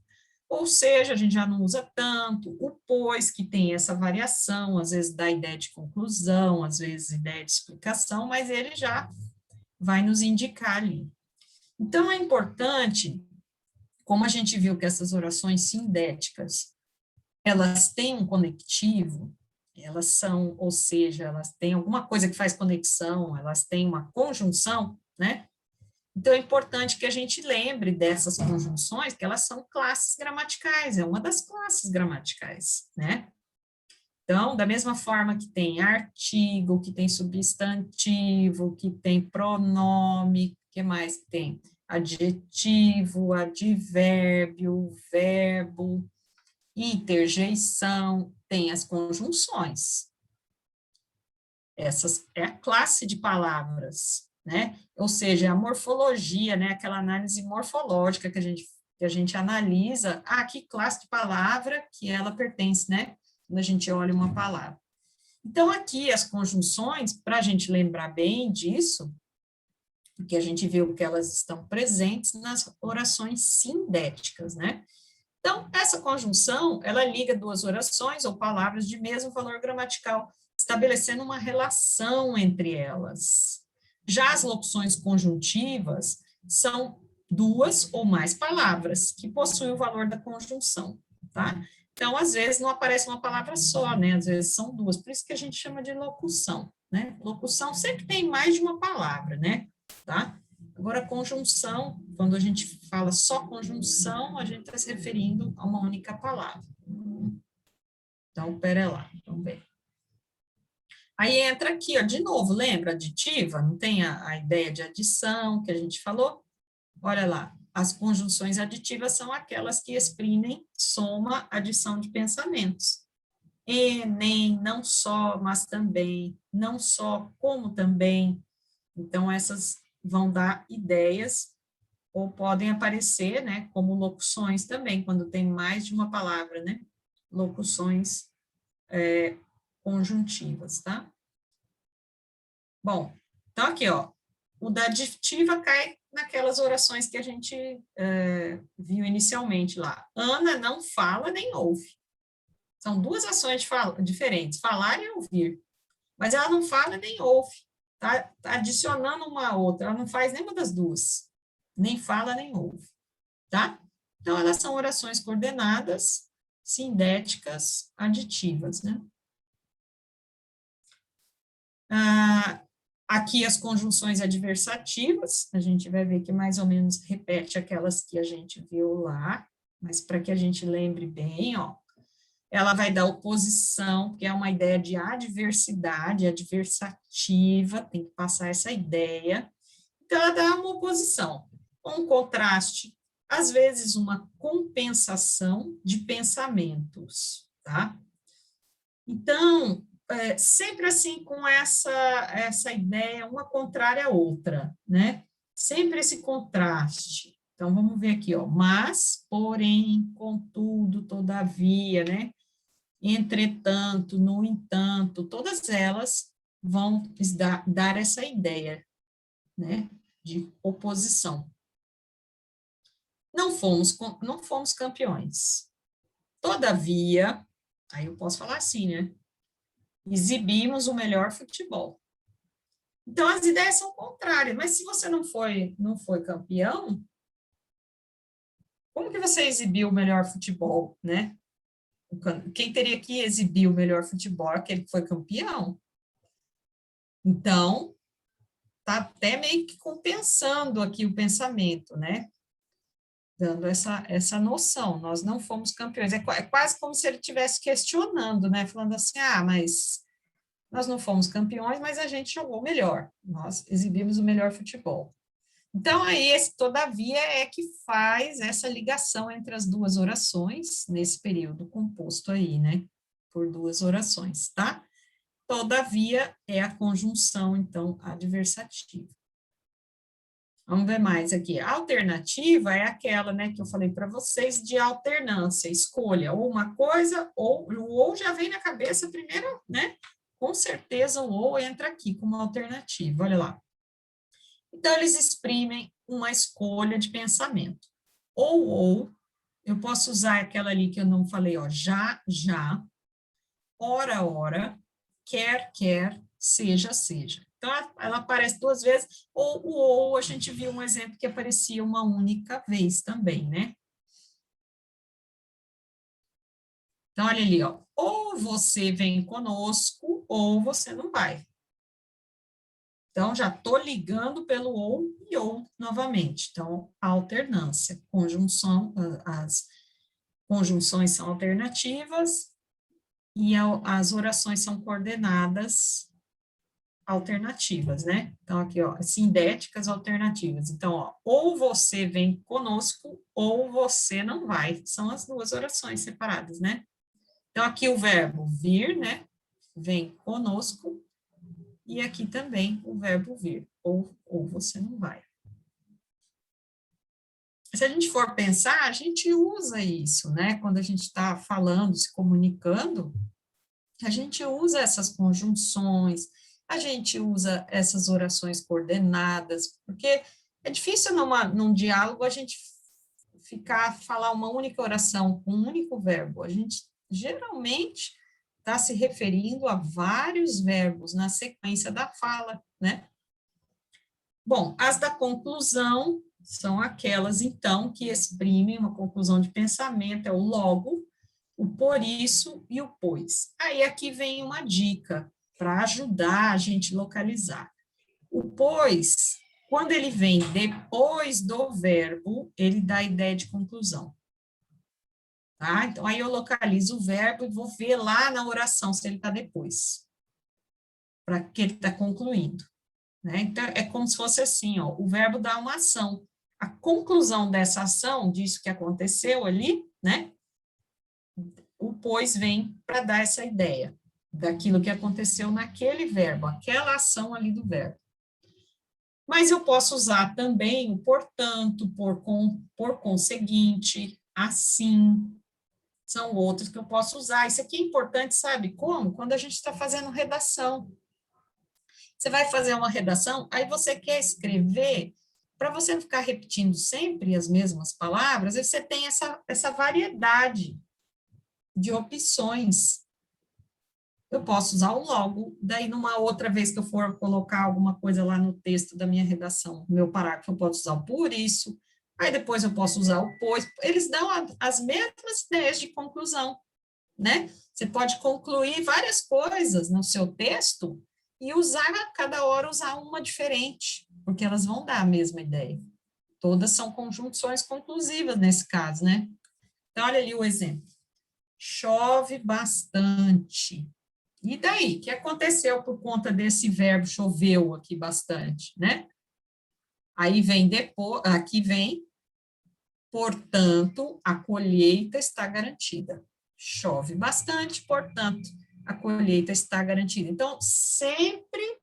Ou seja, a gente já não usa tanto, o pois, que tem essa variação, às vezes dá ideia de conclusão, às vezes ideia de explicação, mas ele já vai nos indicar ali. Então, é importante, como a gente viu que essas orações sindéticas, elas têm um conectivo, elas são, ou seja, elas têm alguma coisa que faz conexão, elas têm uma conjunção, né? Então, é importante que a gente lembre dessas conjunções, que elas são classes gramaticais, é uma das classes gramaticais, né? Então, da mesma forma que tem artigo, que tem substantivo, que tem pronome, o que mais tem? Adjetivo, advérbio, verbo, interjeição, tem as conjunções. Essas é a classe de palavras, né? Ou seja, a morfologia, né? Aquela análise morfológica que a gente analisa, que classe de palavra que ela pertence, né? Quando a gente olha uma palavra. Então, aqui as conjunções, para a gente lembrar bem disso, porque a gente viu que elas estão presentes nas orações sindéticas, né? Então, essa conjunção, ela liga duas orações ou palavras de mesmo valor gramatical, estabelecendo uma relação entre elas. Já as locuções conjuntivas são duas ou mais palavras que possuem o valor da conjunção, tá? Então, às vezes, não aparece uma palavra só, né? Às vezes são duas, por isso que a gente chama de locução, né? Locução sempre tem mais de uma palavra, né? Tá? Agora, conjunção, quando a gente fala só conjunção, a gente está se referindo a uma única palavra. Então, pera lá, vamos ver. Aí entra aqui, ó, de novo, lembra aditiva? Não tem a ideia de adição que a gente falou? Olha lá, as conjunções aditivas são aquelas que exprimem soma, adição de pensamentos. E, nem, não só, mas também, não só, como também. Então, essas vão dar ideias ou podem aparecer, né, como locuções também, quando tem mais de uma palavra, né, locuções conjuntivas, tá? Bom, então aqui, ó, o da aditiva cai naquelas orações que a gente viu inicialmente lá. Ana não fala nem ouve. São duas ações diferentes, falar e ouvir. Mas ela não fala nem ouve, tá adicionando uma a outra, ela não faz nenhuma das duas, nem fala nem ouve. Tá? Então, elas são orações coordenadas, sindéticas, aditivas, né? Aqui as conjunções adversativas, a gente vai ver que mais ou menos repete aquelas que a gente viu lá, mas para que a gente lembre bem, ó, ela vai dar oposição, que é uma ideia de adversidade, adversativa, tem que passar essa ideia. Então, ela dá uma oposição, um contraste, às vezes uma compensação de pensamentos, tá? Então, sempre assim, com essa ideia, uma contrária à outra, né? Sempre esse contraste. Então, vamos ver aqui, ó. Mas, porém, contudo, todavia, né? Entretanto, no entanto, todas elas vão dar essa ideia, né? De oposição. Não fomos campeões. Todavia, aí eu posso falar assim, né? Exibimos o melhor futebol. Então, as ideias são contrárias, mas se você não foi campeão, como que você exibiu o melhor futebol, né? Quem teria que exibir o melhor futebol é aquele que foi campeão. Então, tá até meio que compensando aqui o pensamento, né? Dando essa noção, nós não fomos campeões. É quase como se ele estivesse questionando, né? Falando assim, mas nós não fomos campeões, mas a gente jogou melhor, nós exibimos o melhor futebol. Então, aí, esse todavia é que faz essa ligação entre as duas orações, nesse período composto aí, né? Por duas orações, tá? Todavia é a conjunção, então, adversativa. Vamos ver mais aqui. A alternativa é aquela, né, que eu falei para vocês, de alternância, escolha ou uma coisa, ou o ou já vem na cabeça primeiro, né? Com certeza o ou entra aqui como alternativa, olha lá. Então, eles exprimem uma escolha de pensamento. Ou, eu posso usar aquela ali que eu não falei, ó, já, ora, quer, seja. Então, ela aparece duas vezes, ou a gente viu um exemplo que aparecia uma única vez também, né? Então, olha ali, ó, ou você vem conosco, ou você não vai. Então, já estou ligando pelo ou novamente. Então, alternância, conjunção, as conjunções são alternativas e as orações são coordenadas alternativas, né? Então, aqui, ó, sindéticas alternativas. Então, ó, ou você vem conosco, ou você não vai. São as duas orações separadas, né? Então, aqui o verbo vir, né? Vem conosco, e aqui também o verbo vir, ou você não vai. Se a gente for pensar, a gente usa isso, né? Quando a gente está falando, se comunicando, a gente usa essas conjunções, a gente usa essas orações coordenadas, porque é difícil num diálogo a gente falar uma única oração com um único verbo. A gente geralmente está se referindo a vários verbos na sequência da fala, né? Bom, as da conclusão são aquelas, então, que exprimem uma conclusão de pensamento, é o logo, o por isso e o pois. Aí aqui vem uma dica para ajudar a gente localizar. O pois, quando ele vem depois do verbo, ele dá a ideia de conclusão. Tá? Então, aí eu localizo o verbo e vou ver lá na oração se ele está depois, para que ele está concluindo. Né? Então, é como se fosse assim, ó, o verbo dá uma ação. A conclusão dessa ação, disso que aconteceu ali, né? O pois vem para dar essa ideia daquilo que aconteceu naquele verbo, aquela ação ali do verbo. Mas eu posso usar também o portanto, por conseguinte, assim, são outros que eu posso usar. Isso aqui é importante, sabe como? Quando a gente está fazendo redação. Você vai fazer uma redação, aí você quer escrever, para você não ficar repetindo sempre as mesmas palavras, aí você tem essa variedade de opções. Eu posso usar o logo, daí numa outra vez que eu for colocar alguma coisa lá no texto da minha redação, no meu parágrafo, eu posso usar o por isso, aí depois eu posso usar o pois, eles dão as mesmas ideias de conclusão, né? Você pode concluir várias coisas no seu texto e usar, cada hora usar uma diferente, porque elas vão dar a mesma ideia. Todas são conjunções conclusivas nesse caso, né? Então, olha ali o exemplo. Chove bastante. E daí? O que aconteceu por conta desse verbo choveu aqui bastante, né? Aí vem depois, aqui vem, portanto, a colheita está garantida. Chove bastante, portanto, a colheita está garantida. Então, sempre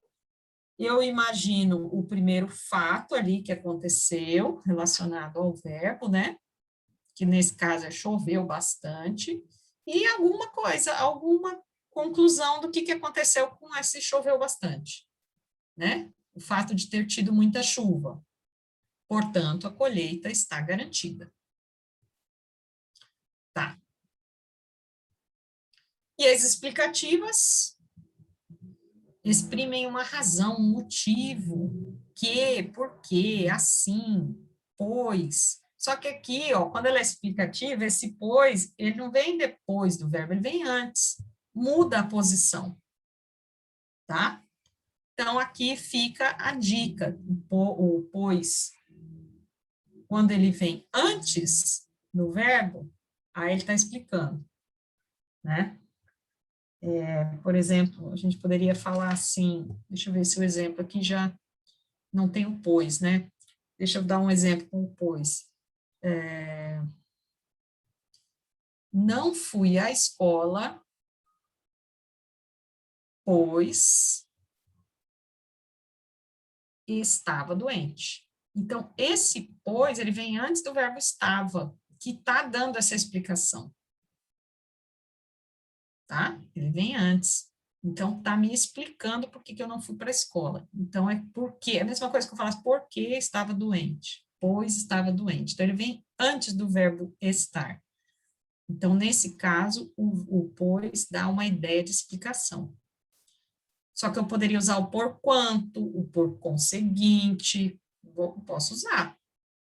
eu imagino o primeiro fato ali que aconteceu, relacionado ao verbo, né? Que nesse caso é choveu bastante, e alguma coisa, alguma conclusão do que aconteceu com esse choveu bastante, né? O fato de ter tido muita chuva. Portanto, a colheita está garantida. Tá. E as explicativas exprimem uma razão, um motivo, que, porquê, assim, pois. Só que aqui, ó, quando ela é explicativa, esse pois, ele não vem depois do verbo, ele vem antes. Muda a posição, tá? Então, aqui fica a dica, o pois, quando ele vem antes do verbo, aí ele está explicando, né? Por exemplo, a gente poderia falar assim, deixa eu ver se o exemplo aqui já não tem o pois, né? Deixa eu dar um exemplo com o pois. Não fui à escola, pois estava doente. Então, esse pois, ele vem antes do verbo estava, que está dando essa explicação. Tá? Ele vem antes. Então, está me explicando por que eu não fui para a escola. Então, é porque, é a mesma coisa que eu falasse, porque estava doente, pois estava doente. Então, ele vem antes do verbo estar. Então, nesse caso, o pois dá uma ideia de explicação. Só que eu poderia usar o porquanto, o por conseguinte, posso usar.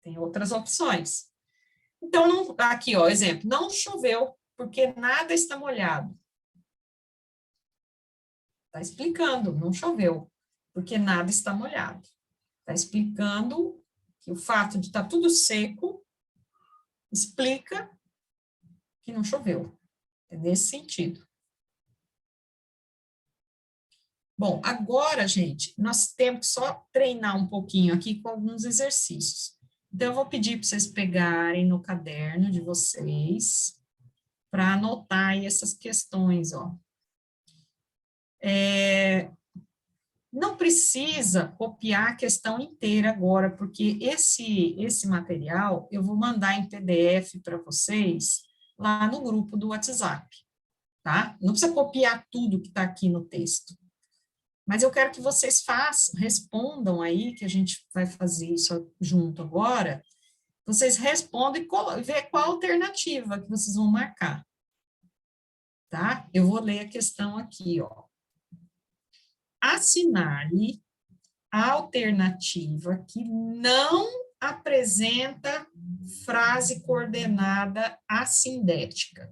Tem outras opções. Então, não, aqui, ó, exemplo, não choveu porque nada está molhado. Está explicando, não choveu, porque nada está molhado. Está explicando que o fato de estar tudo seco explica que não choveu. É nesse sentido. Bom, agora, gente, nós temos que só treinar um pouquinho aqui com alguns exercícios. Então, eu vou pedir para vocês pegarem no caderno de vocês para anotar aí essas questões, ó. Não precisa copiar a questão inteira agora, porque esse material eu vou mandar em PDF para vocês lá no grupo do WhatsApp. tá? Não precisa copiar tudo que está aqui no texto. Mas eu quero que vocês respondam aí, que a gente vai fazer isso junto agora. Vocês respondem e vê qual alternativa que vocês vão marcar. Tá? Eu vou ler a questão aqui, ó. Assinale a alternativa que não apresenta frase coordenada assindética.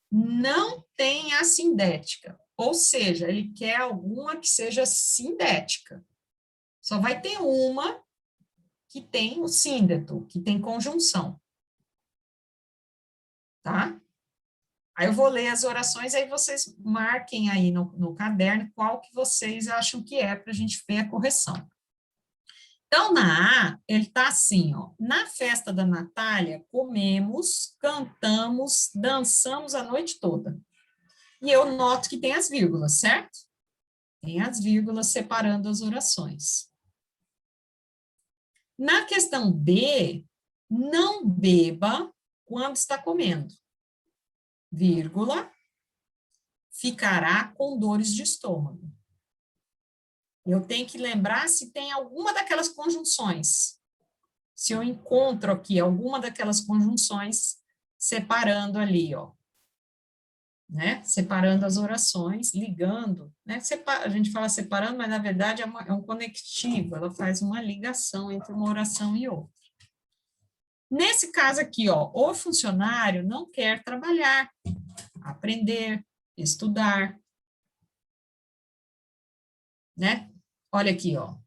Não tem assindética, ou seja, ele quer alguma que seja sindética. Só vai ter uma que tem o síndeto, que tem conjunção. Tá? Aí eu vou ler as orações, aí vocês marquem aí no caderno qual que vocês acham que é, para a gente ver a correção. Então, na A, ele está assim, ó. Na festa da Natália, comemos, cantamos, dançamos a noite toda. E eu noto que tem as vírgulas, certo? Tem as vírgulas separando as orações. Na questão B, não beba quando está comendo. Vírgula, ficará com dores de estômago. Eu tenho que lembrar se tem alguma daquelas conjunções. Se eu encontro aqui alguma daquelas conjunções, separando ali, ó. Né? Separando as orações, ligando, né? A gente fala separando, mas na verdade é um conectivo, ela faz uma ligação entre uma oração e outra. Nesse caso aqui, ó, o funcionário não quer trabalhar, aprender, estudar, né? Olha aqui, ó.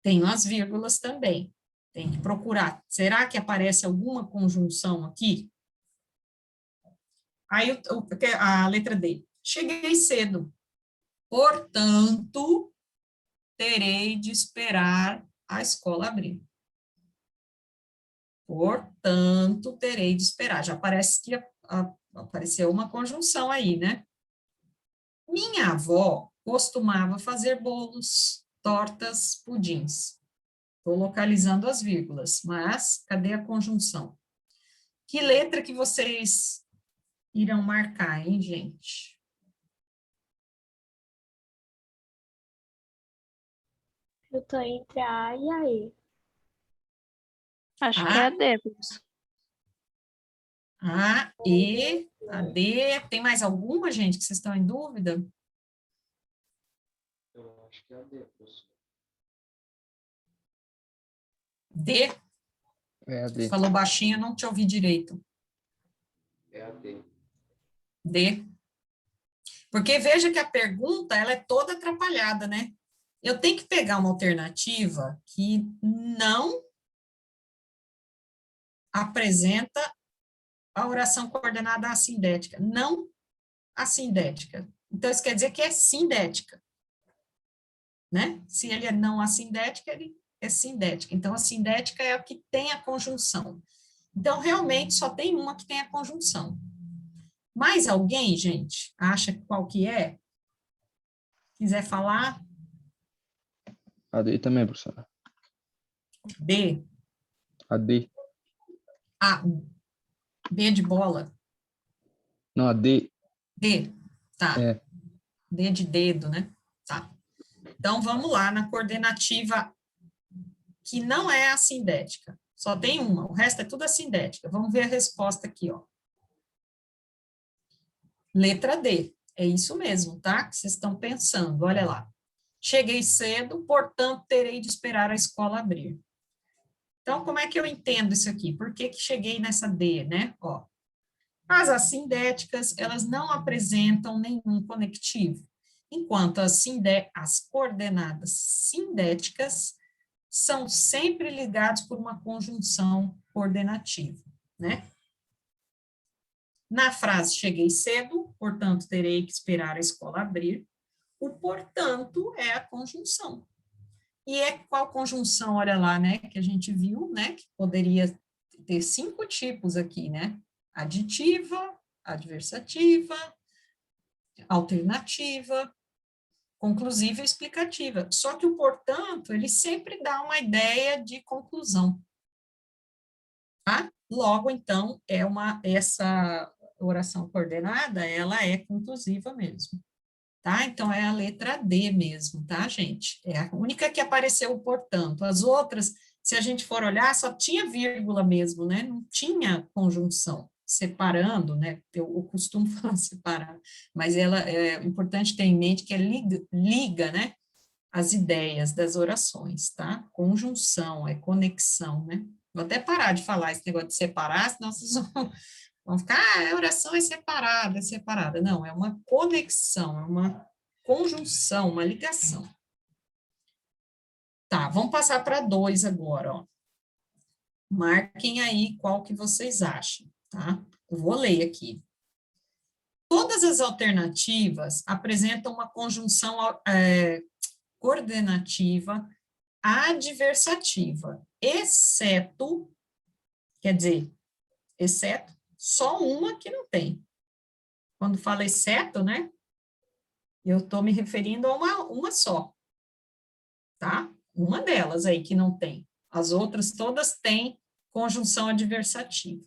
Tem as vírgulas também. Tem que procurar. Será que aparece alguma conjunção aqui? Aí a letra D. Cheguei cedo. Portanto, terei de esperar a escola abrir. Portanto, terei de esperar. Já parece que apareceu uma conjunção aí, né? Minha avó costumava fazer bolos, tortas, pudins. Estou localizando as vírgulas, mas cadê a conjunção? Que letra que vocês irão marcar, hein, gente? Eu tô entre a A e a E. Acho que é a D. A, E, a D. Tem mais alguma, gente, que vocês estão em dúvida? Eu acho que é a D, professor. D? É a D. Falou baixinho, não te ouvi direito. É a D. D. Porque veja que a pergunta, ela é toda atrapalhada, né? Eu tenho que pegar uma alternativa que não apresenta a oração coordenada assindética, não assindética. Então, isso quer dizer que é sindética, né? Se ele é não assindética, ele é sindética. Então, a sindética é a que tem a conjunção. Então, realmente, só tem uma que tem a conjunção. Mais alguém, gente, acha qual que é? Quiser falar? A D também, professora. D. A D. A. B de bola. Não, a D. D. Tá. É. D de dedo, né? Tá. Então, vamos lá na coordenativa que não é assindética. Só tem uma, o resto é tudo assindética. Vamos ver a resposta aqui, ó. Letra D. É isso mesmo, tá? Que vocês estão pensando. Olha lá. Cheguei cedo, portanto, terei de esperar a escola abrir. Então, como é que eu entendo isso aqui? Por que que cheguei nessa D, né? Ó. As assindéticas, elas não apresentam nenhum conectivo, enquanto as coordenadas sindéticas são sempre ligadas por uma conjunção coordenativa, né? Na frase cheguei cedo, portanto, terei que esperar a escola abrir. O portanto é a conjunção. E é qual conjunção, olha lá, né, que a gente viu, né, que poderia ter 5 tipos aqui, né? Aditiva, adversativa, alternativa, conclusiva e explicativa. Só que o portanto, ele sempre dá uma ideia de conclusão. Tá? Logo, então, essa oração coordenada, ela é conclusiva mesmo, tá? Então, é a letra D mesmo, tá, gente? É a única que apareceu, portanto. As outras, se a gente for olhar, só tinha vírgula mesmo, né? Não tinha conjunção, separando, né? Eu costumo falar separar, mas ela é importante ter em mente que é liga, né? As ideias das orações, tá? Conjunção, é conexão, né? Vou até parar de falar esse negócio de separar, senão vocês vão ficar, a oração é separada, é separada. Não, é uma conexão, é uma conjunção, uma ligação. Tá, vamos passar para 2 agora, ó. Marquem aí qual que vocês acham, tá? Eu vou ler aqui. Todas as alternativas apresentam uma conjunção coordenativa adversativa, exceto, quer dizer, exceto, só uma que não tem. Quando fala exceto, né? Eu estou me referindo a uma só, tá? Uma delas aí que não tem. As outras todas têm conjunção adversativa.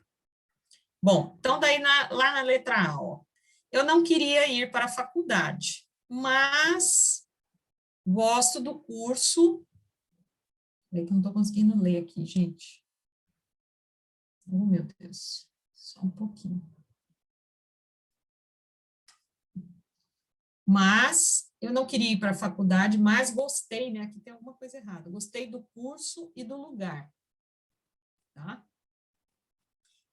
Bom, então daí lá na letra A, ó, eu não queria ir para a faculdade, mas gosto do curso. Peraí que eu não estou conseguindo ler aqui, gente. Oh, meu Deus. Só um pouquinho. Mas eu não queria ir para a faculdade, mas gostei, né? Aqui tem alguma coisa errada. Gostei do curso e do lugar. Tá?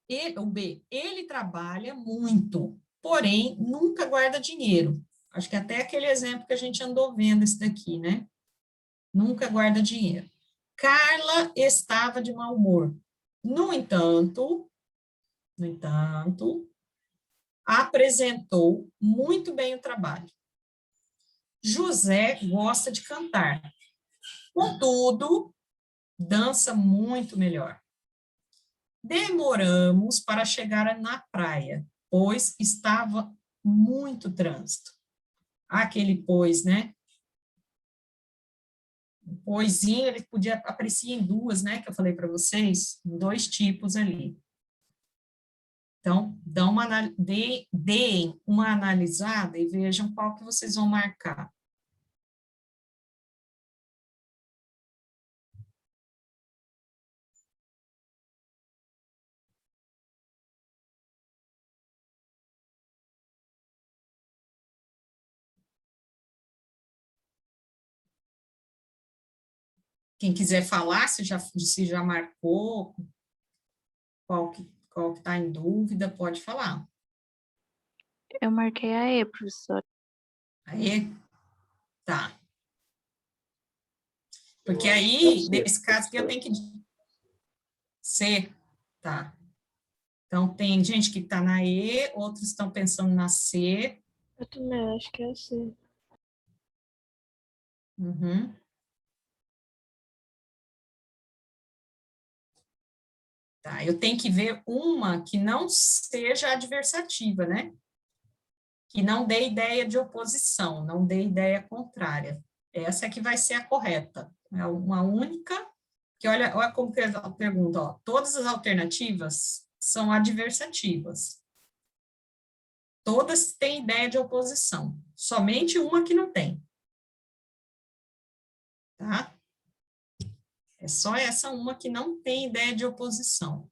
E, o B, ele trabalha muito, porém nunca guarda dinheiro. Acho que até aquele exemplo que a gente andou vendo esse daqui, né? Nunca guarda dinheiro. Carla estava de mau humor. No entanto, apresentou muito bem o trabalho. José gosta de cantar. Contudo, dança muito melhor. Demoramos para chegar na praia, pois estava muito trânsito. Aquele pois, né? O poisinho, ele podia aparecer em duas, né? Que eu falei para vocês, em 2 tipos ali. Então, deem uma analisada e vejam qual que vocês vão marcar. Quem quiser falar, se já marcou, qual que está em dúvida, pode falar. Eu marquei a E, professora. Aí, tá. Porque aí, nesse caso aqui, eu tenho que... C, tá. Então, tem gente que está na E, outros estão pensando na C. Eu também acho que é assim. Uhum. Tá, eu tenho que ver uma que não seja adversativa, né? Que não dê ideia de oposição, não dê ideia contrária. Essa é que vai ser a correta. É uma única, que olha como que ela pergunta, ó, todas as alternativas são adversativas. Todas têm ideia de oposição, somente uma que não tem. Tá? É só essa uma que não tem ideia de oposição.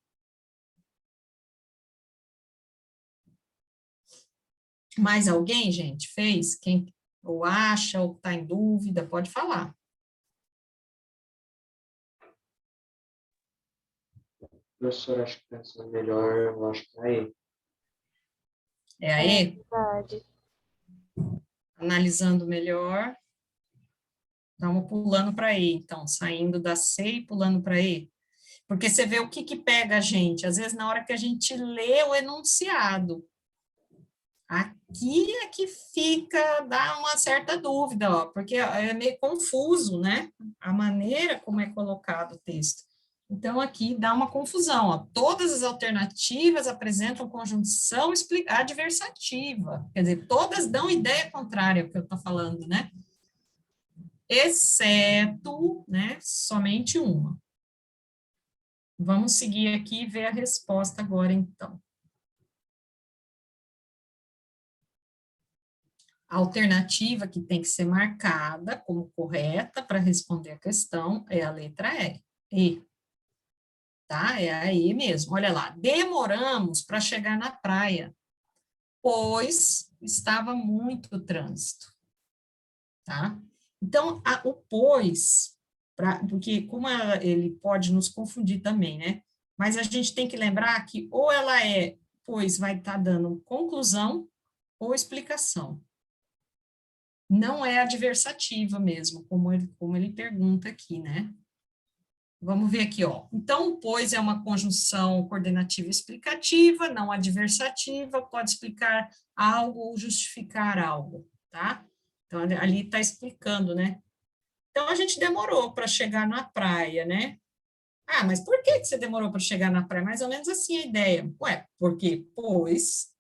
Mais alguém, gente, fez? Quem ou acha, ou está em dúvida, pode falar. Professor, acho que pensando melhor, eu acho que é aí. É aí? Verdade. Analisando melhor. Estamos pulando para E, então, saindo da C e pulando para E. Porque você vê o que pega a gente, às vezes na hora que a gente lê o enunciado. Aqui é que fica, dá uma certa dúvida, ó, porque é meio confuso, né? A maneira como é colocado o texto. Então, aqui dá uma confusão, ó. Todas as alternativas apresentam conjunção adversativa, quer dizer, todas dão ideia contrária ao que eu estou falando, né? Exceto, né, somente uma. Vamos seguir aqui e ver a resposta agora, então. A alternativa que tem que ser marcada como correta para responder a questão é a letra E. Tá? É a E mesmo. Olha lá. Demoramos para chegar na praia, pois estava muito trânsito. Tá? Então, o pois, porque como ele pode nos confundir também, né? Mas a gente tem que lembrar que ou ela pois vai estar dando conclusão ou explicação. Não é adversativa mesmo, como ele pergunta aqui, né? Vamos ver aqui, ó. Então, pois é uma conjunção coordenativa explicativa, não adversativa, pode explicar algo ou justificar algo, tá? Então, ali está explicando, né? Então, a gente demorou para chegar na praia, né? Ah, mas por que você demorou para chegar na praia? Mais ou menos assim a ideia. Ué, porque, pois,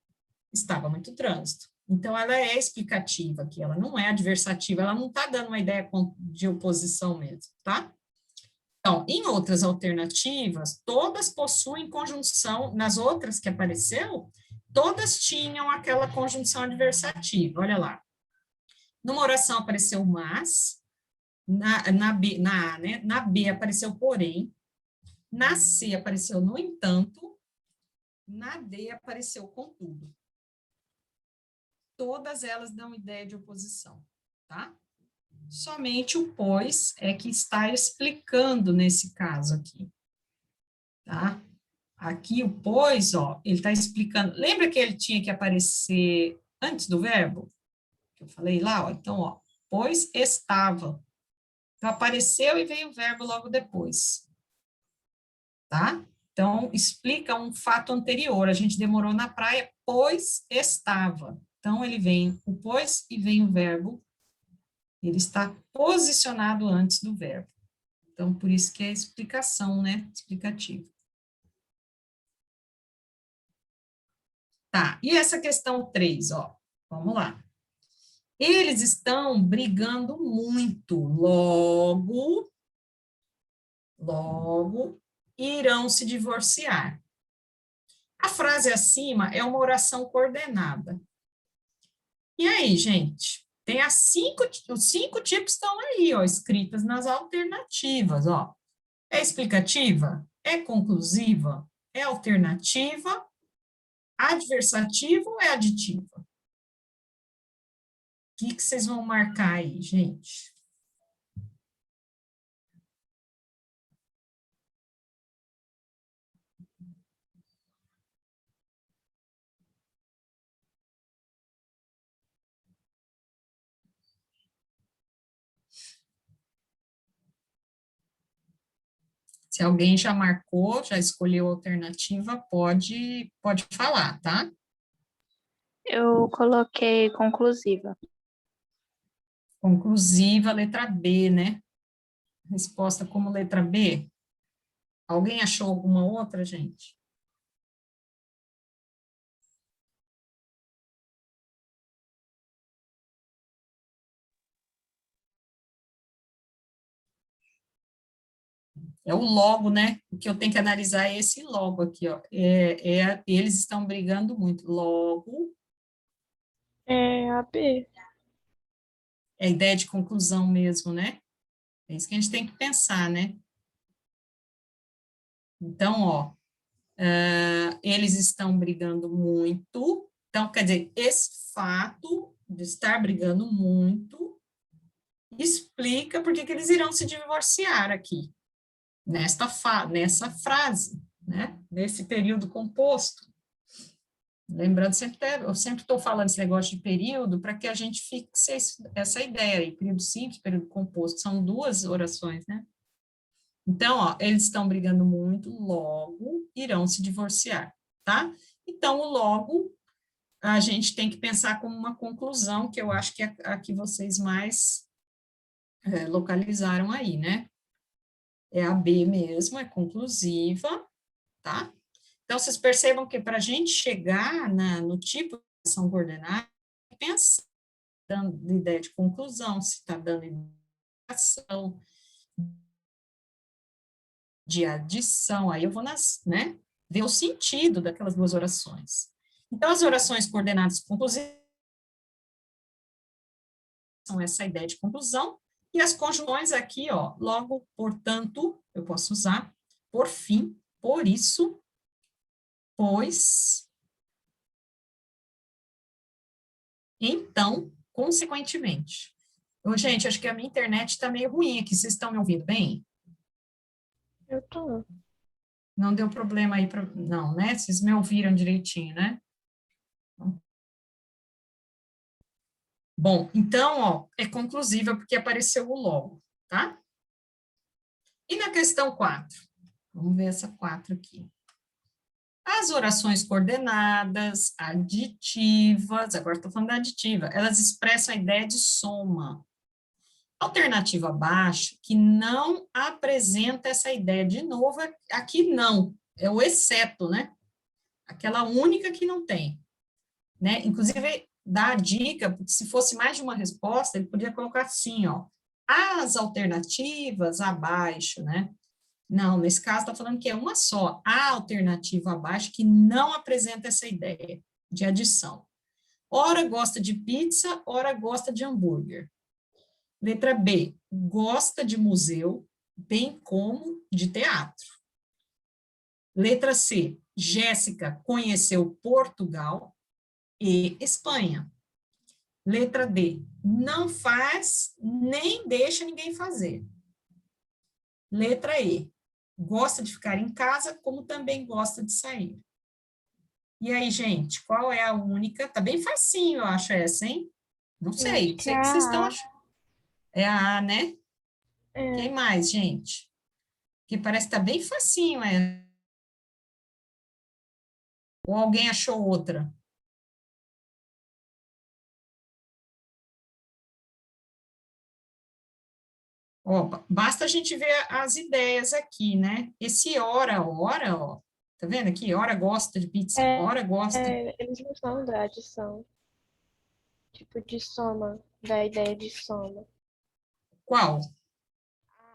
estava muito trânsito. Então, ela é explicativa aqui, ela não é adversativa, ela não está dando uma ideia de oposição mesmo, tá? Então, em outras alternativas, todas possuem conjunção, nas outras que apareceu, todas tinham aquela conjunção adversativa, olha lá. Numa oração apareceu mas, na A, né? Na B apareceu porém, na C apareceu no entanto, na D apareceu contudo. Todas elas dão ideia de oposição, tá? Somente o pois é que está explicando nesse caso aqui, tá? Aqui o pois, ó, ele está explicando. Lembra que ele tinha que aparecer antes do verbo? Que eu falei lá, ó. Então, ó, pois estava. Então, apareceu e veio o verbo logo depois, tá? Então, explica um fato anterior. A gente demorou na praia, pois estava. Então, ele vem o pois e vem o verbo. Ele está posicionado antes do verbo. Então, por isso que é explicação, né? Explicativa. Tá, e essa questão 3, ó, vamos lá. Eles estão brigando muito, logo irão se divorciar. A frase acima é uma oração coordenada. E aí, gente? Tem os 5 tipos estão aí, ó, escritas nas alternativas, ó. É explicativa? É conclusiva? É alternativa? Adversativa ou é aditiva? O que vocês vão marcar aí, gente? Se alguém já marcou, já escolheu a alternativa, pode falar, tá? Eu coloquei conclusiva. Conclusiva, letra B, né? Resposta como letra B. Alguém achou alguma outra, gente? É o logo, né? O que eu tenho que analisar é esse logo aqui, ó. Eles estão brigando muito. Logo, É a B. é a ideia de conclusão mesmo, né? É isso que a gente tem que pensar, né? Então, ó, eles estão brigando muito. Então, quer dizer, esse fato de estar brigando muito explica por que eles irão se divorciar aqui, nessa frase, né? Nesse período composto. Lembrando, eu sempre estou falando esse negócio de período para que a gente fixe essa ideia aí, período simples, período composto, são 2 orações, né? Então, ó, eles estão brigando muito, logo irão se divorciar, tá? Então, o logo a gente tem que pensar como uma conclusão, que eu acho que é a que vocês mais localizaram aí, né? É a B mesmo, é conclusiva, tá? Então, vocês percebam que para a gente chegar no tipo de ação coordenada, pensar dando ideia de conclusão, se está dando indicação de adição, aí eu vou né, ver o sentido daquelas 2 orações. Então, as orações coordenadas conclusivas essa ideia de conclusão, e as conjunções aqui, ó, logo, portanto, eu posso usar por fim, por isso, pois, então, consequentemente. Ô, gente, acho que a minha internet está meio ruim aqui, vocês estão me ouvindo bem? Eu tô. Não deu problema aí, não, né? Vocês me ouviram direitinho, né? Bom, então, ó, é conclusível porque apareceu o logo, tá? E na questão 4? Vamos ver essa 4 aqui. As orações coordenadas, aditivas, agora estou falando da aditiva, elas expressam a ideia de soma. Alternativa abaixo, que não apresenta essa ideia. De novo, aqui não, é o exceto, né? Aquela única que não tem, né? Inclusive, dá a dica, porque se fosse mais de uma resposta, ele podia colocar assim, ó, as alternativas abaixo, né? Não, nesse caso está falando que é uma só, a alternativa abaixo que não apresenta essa ideia de adição. Ora gosta de pizza, ora gosta de hambúrguer. Letra B, gosta de museu, bem como de teatro. Letra C, Jéssica conheceu Portugal e Espanha. Letra D, não faz nem deixa ninguém fazer. Letra E, gosta de ficar em casa, como também gosta de sair. E aí, gente, qual é a única? Tá bem facinho, eu acho essa, hein? Não Eu sei, acho o que é que vocês estão a A. achando? É a A, né? Quem É, mais, gente? Que parece que tá bem facinho, é. Ou alguém achou outra? Ó, basta a gente ver as ideias aqui, né? Esse ora, ó, tá vendo aqui? Ora gosta de pizza, ora gosta. eles não são da adição. Tipo, de soma, da ideia de soma. Qual?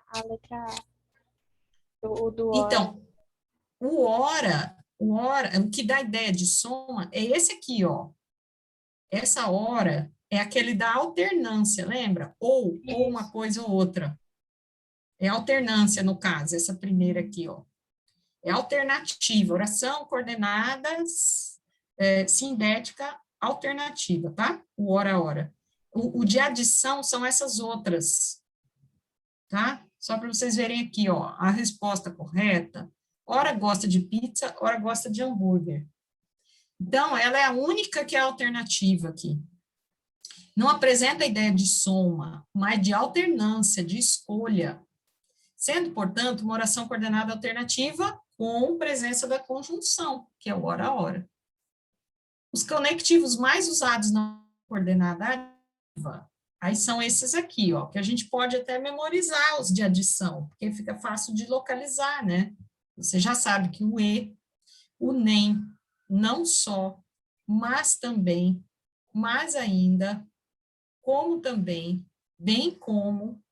A letra A, o do hora. Então, o que dá ideia de soma é esse aqui, ó. Essa hora é aquele da alternância, lembra? Ou uma Isso. coisa ou outra. É alternância, no caso, essa primeira aqui, ó. É alternativa, oração, coordenadas, sindética, alternativa, tá? O hora. O de adição são essas outras, tá? Só para vocês verem aqui, ó, a resposta correta. Ora gosta de pizza, ora gosta de hambúrguer. Então, ela é a única que é alternativa aqui. Não apresenta a ideia de soma, mas de alternância, de escolha. Sendo, portanto, uma oração coordenada alternativa com presença da conjunção, que é o hora a hora. Os conectivos mais usados na coordenada ativa, aí são esses aqui, ó, que a gente pode até memorizar os de adição, porque fica fácil de localizar, né? Você já sabe que o e, o nem, não só, mas também, mais ainda, como também, bem como,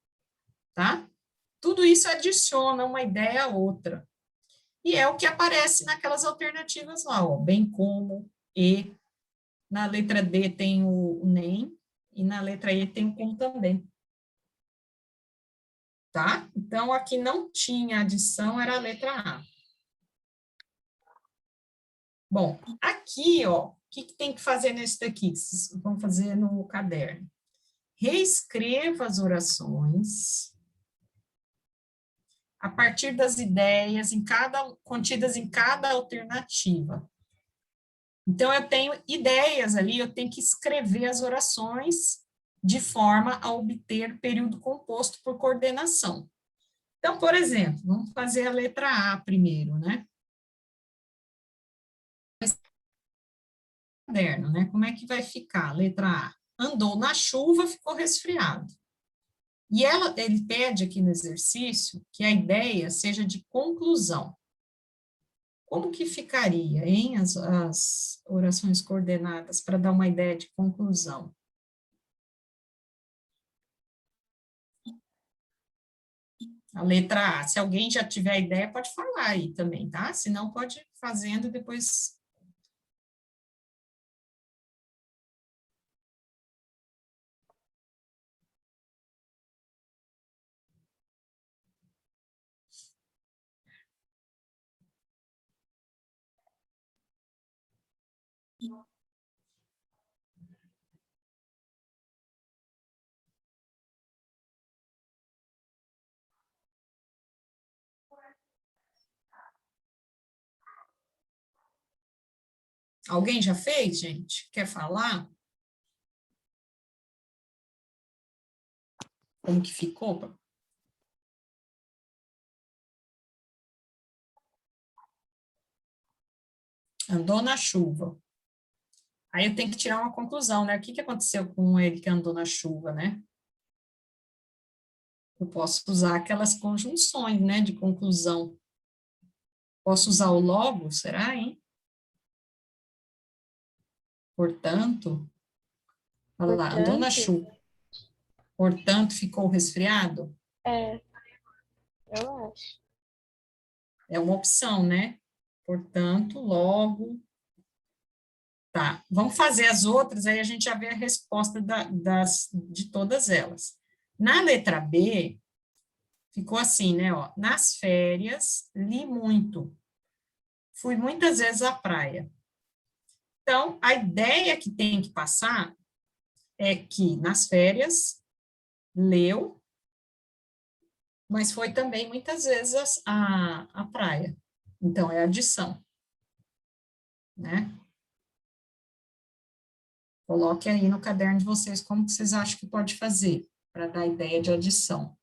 tá? Tudo isso adiciona uma ideia a outra. E é o que aparece naquelas alternativas lá, ó, bem como, e. Na letra D tem o nem, e na letra E tem o como também. Tá? Então, aqui não tinha adição, era a letra A. Bom, aqui, ó, o que tem que fazer nesse daqui? Vocês vão fazer no caderno. Reescreva as orações a partir das ideias contidas em cada alternativa. Então, eu tenho ideias ali, eu tenho que escrever as orações de forma a obter período composto por coordenação. Então, por exemplo, vamos fazer a letra A primeiro, né? Caderno, né? Como é que vai ficar? Letra A. Andou na chuva, ficou resfriado. E ele pede aqui no exercício que a ideia seja de conclusão. Como que ficaria, hein, as orações coordenadas para dar uma ideia de conclusão? A letra A. Se alguém já tiver ideia, pode falar aí também, tá? Se não, pode ir fazendo e depois. Alguém já fez, gente? Quer falar? Como que ficou? Andou na chuva. Aí eu tenho que tirar uma conclusão, né? O que que aconteceu com ele que andou na chuva, né? Eu posso usar aquelas conjunções, né, de conclusão. Posso usar o logo, será, hein? Portanto, olha lá, andou na Portanto, chuva. Portanto, ficou resfriado? eu acho. É uma opção, né? Portanto, logo. Tá, vamos fazer as outras, aí a gente já vê a resposta de todas elas. Na letra B, ficou assim, né? Ó, nas férias, li muito. Fui muitas vezes à praia. Então, a ideia que tem que passar é que nas férias, leu, mas foi também muitas vezes à praia. Então, é adição, né? Coloque aí no caderno de vocês como que vocês acham que pode fazer para dar ideia de adição.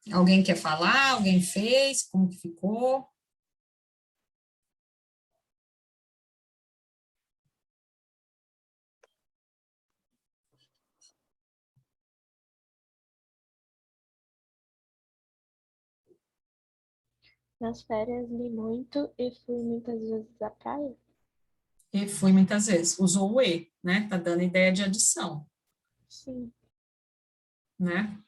Alguém quer falar? Alguém fez? Como que ficou? Nas férias li muito e fui muitas vezes à praia. E fui muitas vezes. Usou o e, né? Tá dando ideia de adição, Sim. né?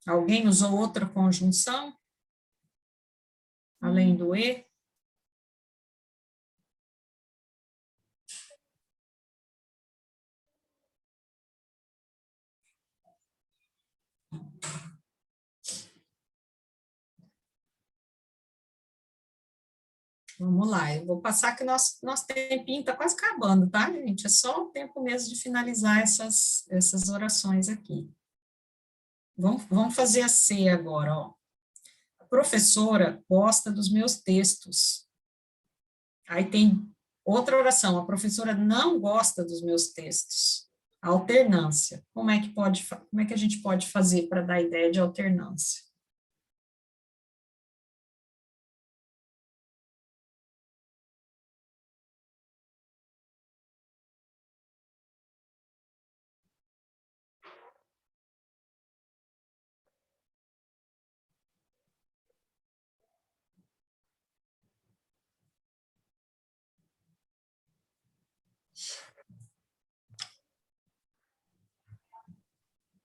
Alguém usou outra conjunção? Além do e? Vamos lá, eu vou passar que nosso tempinho está quase acabando, tá, gente? É só o tempo mesmo de finalizar essas orações aqui. Vamos fazer a C agora, ó. A professora gosta dos meus textos. Aí tem outra oração, a professora não gosta dos meus textos. Alternância. Como é que a gente pode fazer para dar ideia de alternância?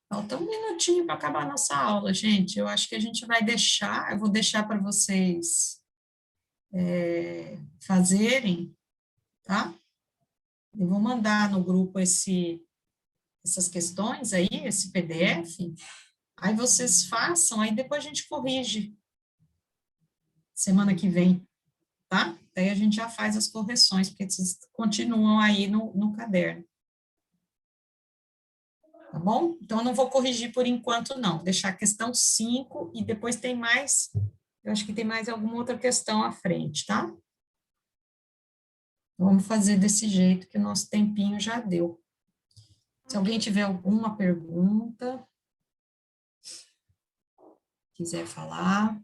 Falta um minutinho para acabar a nossa aula, gente. Eu acho que a gente vai deixar, eu vou deixar para vocês fazerem, tá? Eu vou mandar no grupo essas questões aí, esse PDF, aí vocês façam, aí depois a gente corrige semana que vem, tá? Daí a gente já faz as correções, porque vocês continuam aí no caderno. Tá bom? Então, eu não vou corrigir por enquanto, não. Vou deixar a questão 5 e depois tem mais, eu acho que tem mais alguma outra questão à frente, tá? Vamos fazer desse jeito que o nosso tempinho já deu. Se alguém tiver alguma pergunta, quiser falar.